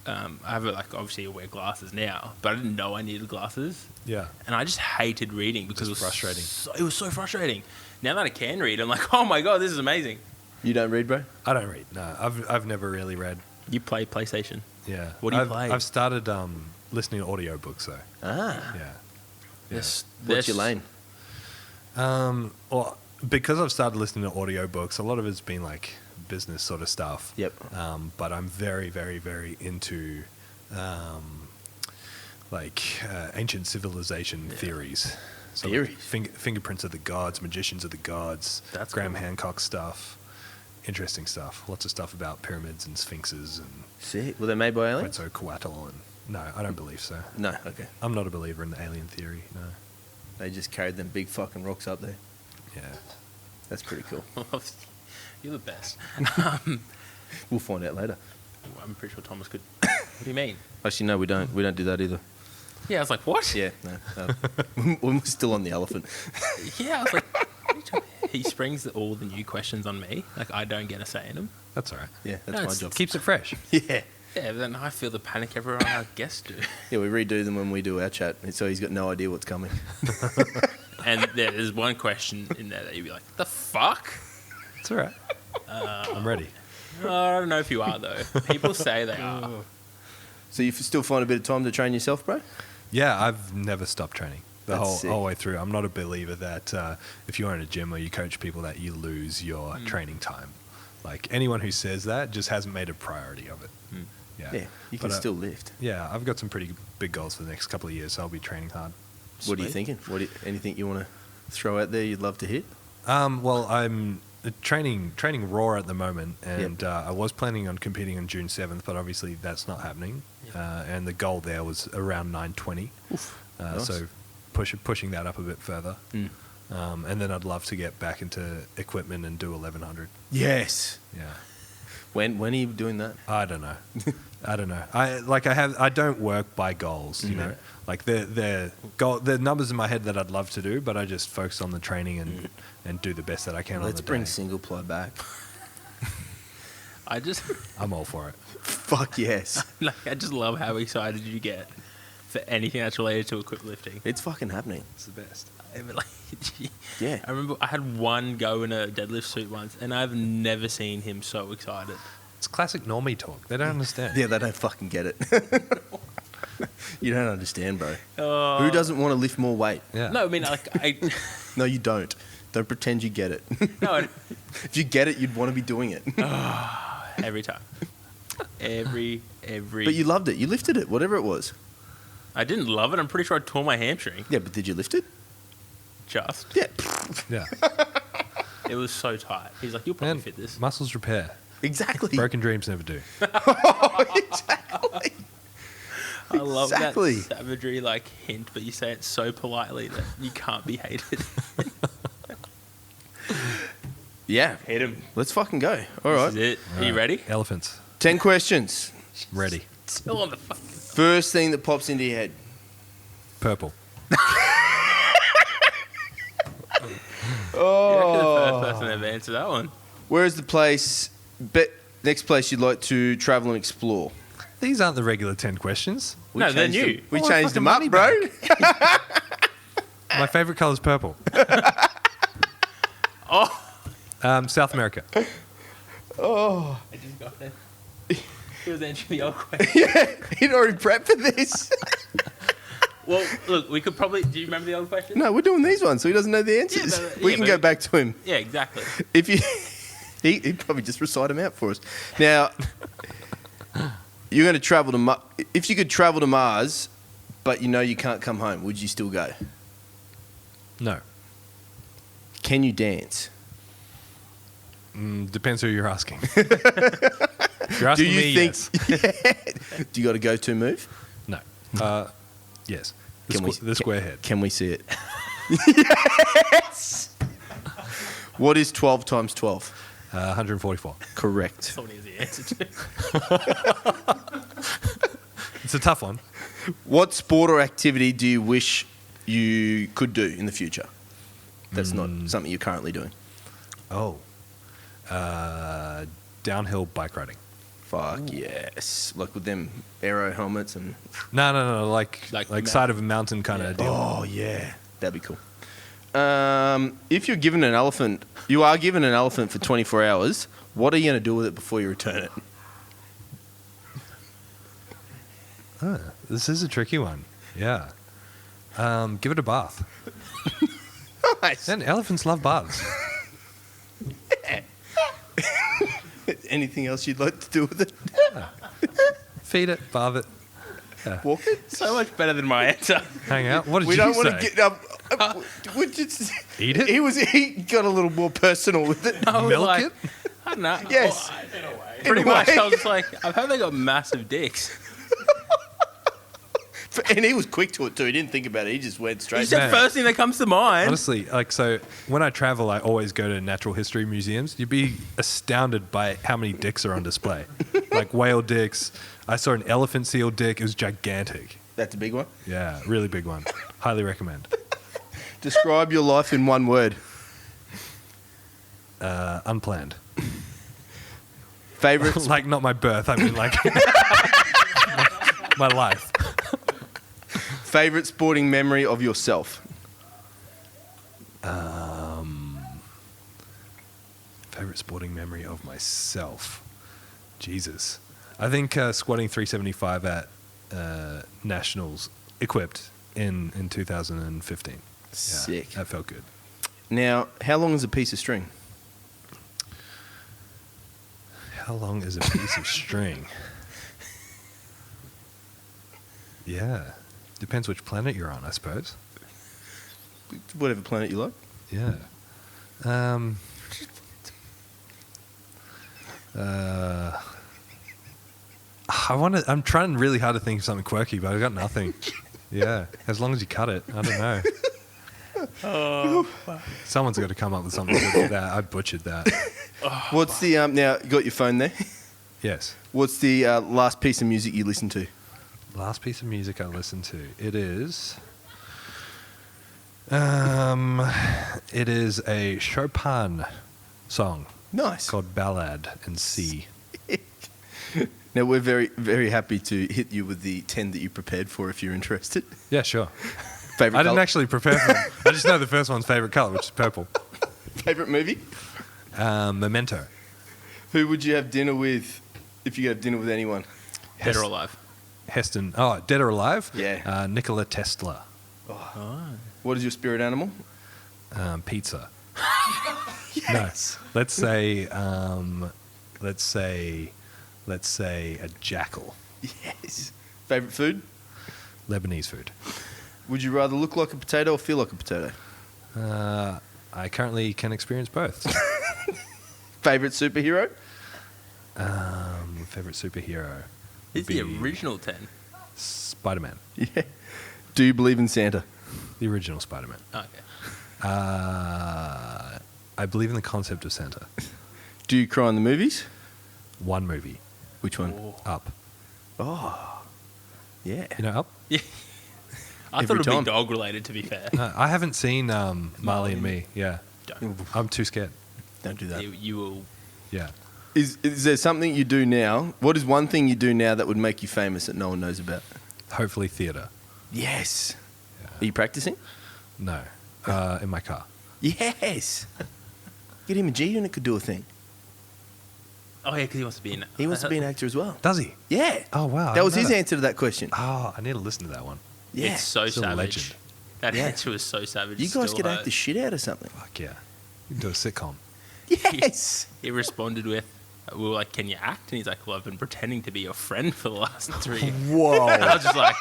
A: I have obviously I wear glasses now, but I didn't know I needed glasses,
B: Yeah.
A: and I just hated reading because
B: Just
A: it was
B: frustrating.
A: It was so frustrating. Now that I can read, I'm like, oh my god, this is amazing.
C: You don't read, bro?
B: I don't read. No, I've never really read.
A: You play PlayStation?
B: Yeah.
A: What do you
B: I've,
A: play?
B: I've started listening to audiobooks, though.
C: Ah.
B: Yeah.
A: Yes.
C: What's your lane?
B: Well, because I've started listening to audiobooks, a lot of it's been like business sort of stuff.
C: Yep.
B: But I'm very, very, very into ancient civilization theories. So like
C: Theories?
B: fingerprints of the gods, magicians of the gods,
A: That's
B: Graham
A: cool.
B: Hancock stuff. Interesting stuff. Lots of stuff about pyramids and sphinxes and
C: Sick. Were they made by aliens?
B: Quetzalcoatl. And no, I don't believe so.
C: No. Okay.
B: I'm not a believer in the alien theory. No.
C: They just carried them big fucking rocks up there.
B: Yeah.
C: That's pretty cool.
A: You're the best.
C: We'll find out later.
A: I'm pretty sure Thomas could. What do you mean?
C: Actually, no, we don't. We don't do that either.
A: Yeah, I was like, what?
C: Yeah. No. We're still on the elephant.
A: Yeah, I was like, what are you talking about? He springs all the new questions on me. Like, I don't get a say in them.
B: That's all right.
C: Yeah, that's
A: No,
C: my
A: it's-
C: job.
B: Keeps it fresh.
C: Yeah.
A: Yeah, but then I feel the panic everyone our guests do.
C: Yeah, we redo them when we do our chat, so he's got no idea what's coming.
A: And there's one question in there that you'd be like, the fuck?
B: It's all right. I'm ready.
A: I don't know if you are, though. People say they are.
C: So you still find a bit of time to train yourself, bro?
B: Yeah, I've never stopped training the
C: That's
B: whole
C: sick.
B: way through. I'm not a believer that if you're in a gym or you coach people that you lose your training time. Like anyone who says that just hasn't made a priority of it. Yeah,
C: Yeah, you can
B: But,
C: still lift.
B: Yeah, I've got some pretty big goals for the next couple of years, so I'll be training hard.
C: What are you
A: Sweet.
C: thinking? Anything you want to throw out there you'd love to hit?
B: Well, I'm training Raw at the moment, and
C: Yep.
B: I was planning on competing on June 7th, but obviously that's not happening. And the goal there was around 920.
C: Nice.
B: So pushing that up a bit further. And then I'd love to get back into equipment and do 1100.
C: Yes.
B: Yeah.
C: When are you doing that?
B: I don't know. I don't work by goals, you know. Like they're numbers in my head that I'd love to do, but I just focus on the training and do the best that I can on the day.
C: Let's bring single ply back.
B: I'm all for it.
C: Fuck yes.
A: I just love how excited you get for anything that's related to equipped lifting.
C: It's fucking happening.
B: It's the best.
C: Yeah.
A: I remember I had one go in a deadlift suit once, and I've never seen him so excited.
B: It's classic normie talk. They don't understand.
C: Yeah, they don't fucking get it. You don't understand, bro.
A: Oh.
C: Who doesn't want to lift more weight?
B: Yeah.
A: No, I mean,
C: No, you don't. Don't pretend you get it.
A: no,
C: If you get it, you'd want to be doing it.
A: every time. Every.
C: But you loved it. You lifted it, whatever it was.
A: I didn't love it. I'm pretty sure I tore my hamstring.
C: Yeah, but did you lift it?
A: Just.
C: Yeah.
B: Yeah.
A: It was so tight. He's like, you'll probably fit this.
B: Muscles repair.
C: Exactly.
B: Broken dreams never do.
C: Exactly.
A: I love
C: Exactly.
A: that savagery hint, but you say it so politely that you can't be hated.
C: Yeah.
A: Hit him.
C: Let's fucking go. All right.
A: This is it. Are you ready?
B: Elephants.
C: 10 questions.
B: Ready.
A: Still on the fucking.
C: First thing that pops into your head.
B: Purple.
A: You're the first person to ever answer that one.
C: Where is the next place you'd like to travel and explore?
B: These aren't the regular 10 questions.
A: No, they're new.
C: We
B: I want
C: changed them up,
B: fucking
C: bro.
B: money My favorite color is purple. South America.
C: Oh.
A: I just got there. It was answering the old question.
C: Yeah, he'd already prepped for this.
A: Well, look, we could probably. Do you remember the old question?
C: No, we're doing these ones, so he doesn't know the answers. We can go back to him.
A: Yeah, exactly.
C: If you, he'd probably just recite them out for us. Now, you're going to travel to if you could travel to Mars, but you know you can't come home, would you still go?
B: No.
C: Can you dance?
B: Depends who you're asking. If you're asking
C: Do you
B: me,
C: think?
B: yes.
C: Yeah. Do you got a go-to move?
B: No. Yes. The square head.
C: Can we see it? Yes. What is 12 times 12?
B: 144.
C: Correct.
A: That's all he has the answer to.
B: It's a tough one.
C: What sport or activity do you wish you could do in the future? That's not something you're currently doing.
B: Oh. Downhill bike riding.
C: Fuck yes. Like with them aero helmets and...
B: No. Like
A: Like
B: side of a mountain kind of deal.
C: Oh, yeah. That'd be cool. If you're given an elephant... You are given an elephant for 24 hours. What are you going to do with it before you return it?
B: This is a tricky one. Yeah. Give it a bath.
C: Nice.
B: And elephants love baths.
C: Anything else you'd like to do with it?
B: Feed it, bath it,
C: Walk it?
A: So much better than my answer.
B: hang out. What did
C: We
B: you
C: don't
B: say?
C: want to get up. We just,
B: Eat it?
C: He got a little more personal with it.
A: I was
B: Milk
A: like,
B: it?
A: I don't know.
C: Yes.
A: In a way.
C: In
A: Pretty
C: a
A: much.
C: way.
A: I was like, I've heard they got massive dicks.
C: And he was quick to it too. He didn't think about it. He just went
A: You
C: straight.
A: said
B: Man.
A: first thing that comes to mind.
B: Honestly, so when I travel, I always go to natural history museums. You'd be astounded by how many dicks are on display. Like whale dicks. I saw an elephant seal dick. It was gigantic.
C: That's a big one.
B: Yeah, really big one. Highly recommend.
C: Describe your life in one word.
B: Unplanned.
C: Favorite
B: Like not my birth. I mean like my life.
C: favorite sporting memory of yourself.
B: Favorite sporting memory of myself. Jesus. I think squatting 375 at Nationals equipped in 2015. Yeah,
C: Sick.
B: that felt good.
C: Now, how long is a piece of string?
B: How long is a piece of string? Yeah. Depends which planet you're on, I suppose.
C: Whatever planet you like.
B: Yeah. I'm trying really hard to think of something quirky, but I've got nothing. Yeah. As long as you cut it. I don't know. Someone's got to come up with something good for that. I butchered that.
C: What's the now? You got your phone there?
B: Yes.
C: What's the last piece of music you listened to?
B: Last piece of music I listened to. It is a Chopin song
C: Nice.
B: called Ballad in C.
C: Now, we're very, very happy to hit you with the 10 that you prepared for if you're interested.
B: Yeah, sure.
C: Favorite
B: I didn't
C: colour?
B: actually prepare for them. I just know the first one's favorite color, which is purple.
C: Favorite movie?
B: Memento.
C: Who would you have dinner with if you could have dinner with anyone?
A: Dead or alive?
B: Heston. Oh, Dead or Alive?
C: Yeah.
B: Nikola Tesla.
C: What is your spirit animal?
B: Pizza.
C: Yes.
B: No. Let's say a jackal.
C: Yes. Favorite food?
B: Lebanese food.
C: Would you rather look like a potato or feel like a potato?
B: I currently can experience both.
C: Favorite superhero?
B: Favorite superhero.
A: It's
B: would
A: the
B: be
A: original 10.
B: Spider-Man.
C: Yeah. Do you believe in Santa?
B: The original Spider-Man.
A: Okay.
B: I believe in the concept of Santa.
C: Do you cry in the movies?
B: One movie.
C: Which one?
B: Up.
C: Oh. Yeah.
B: You know Up?
A: Yeah. I
C: Every
A: thought it would
C: time.
A: be dog related, to be fair.
B: I haven't seen Marley and Me. Yeah.
A: Don't.
B: I'm too scared.
C: Don't do that.
A: You will.
B: Yeah.
C: Is there something you do now? What is one thing you do now that would make you famous that no one knows about?
B: Hopefully theatre.
C: Yes. Are you practicing?
B: No. In my car.
C: Yes. Get him a G and it could do a thing.
A: Oh, yeah, because he wants to be in it.
C: He wants to be an actor as well.
B: Does he?
C: Yeah.
B: Oh, wow. I
C: That was
B: didn't
C: his
B: know
C: answer to that question.
B: Oh, I need to listen to that one.
C: Yeah.
A: It's so
B: He's a
A: savage.
B: legend.
A: That
C: Yeah.
A: answer was so savage.
C: You guys
A: Still
C: could act
A: hurt.
C: the shit out of something.
B: Fuck yeah. You can do a sitcom.
C: Yes.
A: He responded with, we were like, can you act? And he's like, well, I've been pretending to be your friend for the last 3 years.
B: Whoa.
A: And I was just like,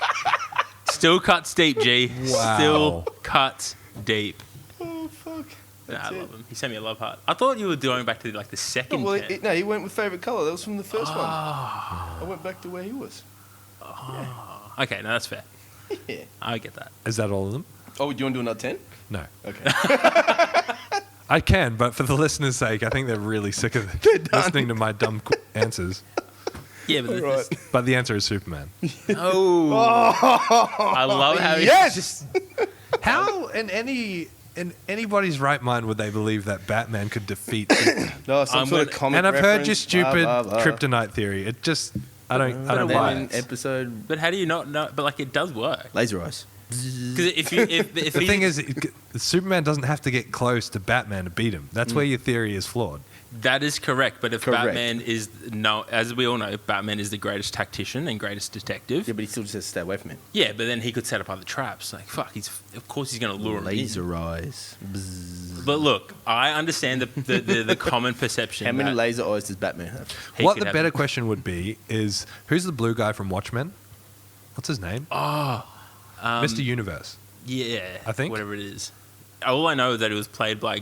A: still cuts deep, G.
B: Wow.
A: Still cuts deep.
C: Oh, fuck.
A: Nah,
C: That's
A: I
C: it.
A: love him. He sent me a love heart. I thought you were going back to like the second
C: Well,
A: 10.
C: no, he went with favourite colour. That was from the first one.
A: Ah.
C: I went back to where he was.
A: Okay, no, that's fair.
C: Yeah.
A: I get that.
B: Is that all of them?
C: Oh, do you want to do another 10?
B: No.
C: Okay.
B: I can, but for the listeners' sake, I think they're really sick of listening to my dumb answers.
A: Yeah, but
C: All
A: this,
C: right.
B: But the answer is Superman.
A: oh, I love how
C: Yes!
A: just
B: How in anybody's right mind would they believe that Batman could defeat Superman?
C: No, some
A: I'm
C: sort of
A: gonna-
C: comic
B: And I've heard your
C: reference,
B: stupid
C: blah, blah, blah.
B: kryptonite theory. It just I don't
C: And
B: buy
C: then
B: it.
C: episode
A: But how do you not know? But like, it does work.
C: Laser Eyes.
A: Because if
B: The thing is, Superman doesn't have to get close to Batman to beat him. That's where your theory is flawed.
A: that is correct. But if
C: Correct.
A: Batman is as we all know, Batman is the greatest tactician and greatest detective.
C: Yeah, but he still just has to stay away from him.
A: Yeah, but then he could set up other traps. Like fuck, of course he's going to lure him in.
C: Laser Eyes.
A: But look, I understand the common perception.
C: How many
A: that
C: laser eyes does Batman have?
A: he
B: What
A: could
B: the
A: have-
B: better question would be is, who's the blue guy from Watchmen? What's his name? Mr. Universe.
A: Yeah,
B: I think.
A: whatever it is. All I know is that it was played by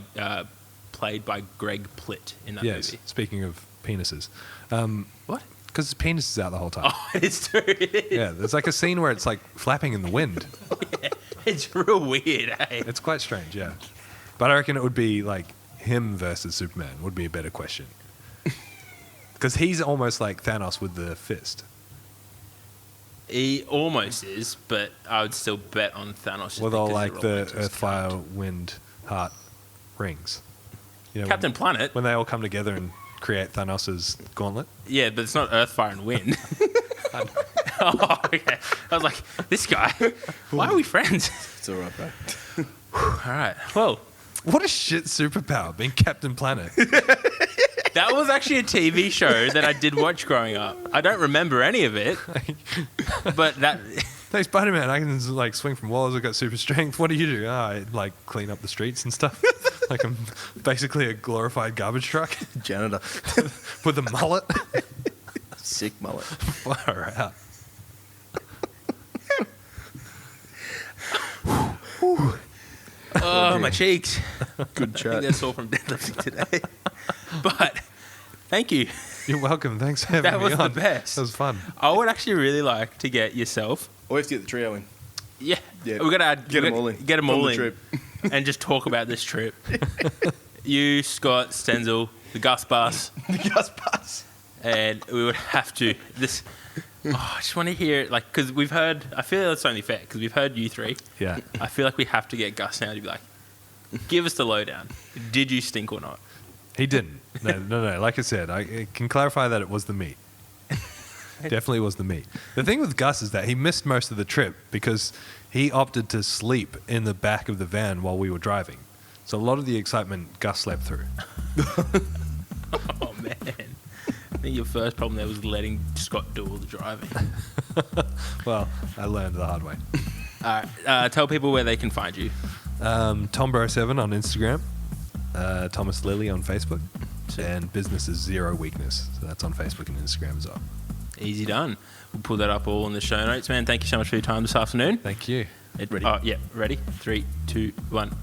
A: Greg Plitt in that
B: Yes.
A: movie.
B: Speaking of penises,
A: What?
B: because his penis is out the whole time.
A: Oh, it's true.
B: Yeah, there's like a scene where it's like flapping in the wind.
A: It's real weird, eh?
B: It's quite strange, yeah. But I reckon it would be like him versus Superman would be a better question. Because he's almost like Thanos with the fist.
A: He almost is, but I would still bet on Thanos. just
B: With all
A: because
B: like
A: he's a
B: the
A: relentless
B: Earth, Fire,
A: cunt.
B: Wind, Heart rings. You know,
A: Captain Planet.
B: when they all come together and create Thanos' gauntlet.
A: Yeah, but it's not Earth, Fire, and Wind. Oh, okay. I was like, this guy. Why are we friends?
C: It's all right, bro.
A: All right. Well,
B: What a shit superpower, being Captain Planet.
A: that was actually a TV show that I did watch growing up. I don't remember any of it, but that.
B: Hey, Spider-Man, I can like swing from walls. I've got super strength. What do? I like clean up the streets and stuff. Like I'm basically a glorified garbage truck
C: Janitor.
B: with a mullet.
C: Sick mullet.
B: Far out.
A: Oh, my cheeks.
C: Good
A: I think
C: chat.
A: that's all from deadlifting today. But thank you.
B: You're welcome. Thanks for having
A: That
B: me
A: was the
B: on.
A: best.
B: That was fun.
A: I would actually really like to get yourself.
C: Or we have to get the trio in.
A: Yeah,
C: Yeah.
A: we gotta
C: Get them all in.
A: Get them
C: From
A: all
C: the
A: in,
C: trip.
A: and just talk about this trip. You, Scott, Stenzel, the Gus Bus,
C: The Gus Bus.
A: and we would have to this. Oh, I just want to hear it, like, because we've heard. I feel it's only fair because we've heard you three.
B: Yeah.
A: I feel like we have to get Gus now to be like, give us the lowdown. Did you stink or not?
B: He didn't. No. Like I said, I can clarify that it was the meat. Definitely was the meat. The thing with Gus is that he missed most of the trip because he opted to sleep in the back of the van while we were driving. So a lot of the excitement Gus slept through.
A: Oh, man. I think your first problem there was letting Scott do all the driving.
B: Well, I learned the hard way.
A: All right. Tell people where they can find you.
B: Tombro7 on Instagram. Thomas Lilly on Facebook. And Business is Zero Weakness. So that's on Facebook and Instagram as well.
A: Easy done. We'll put that up all in the show notes, man. Thank you so much for your time this afternoon.
B: Thank you.
A: Ready? Oh, yeah. Ready? 3, 2, 1.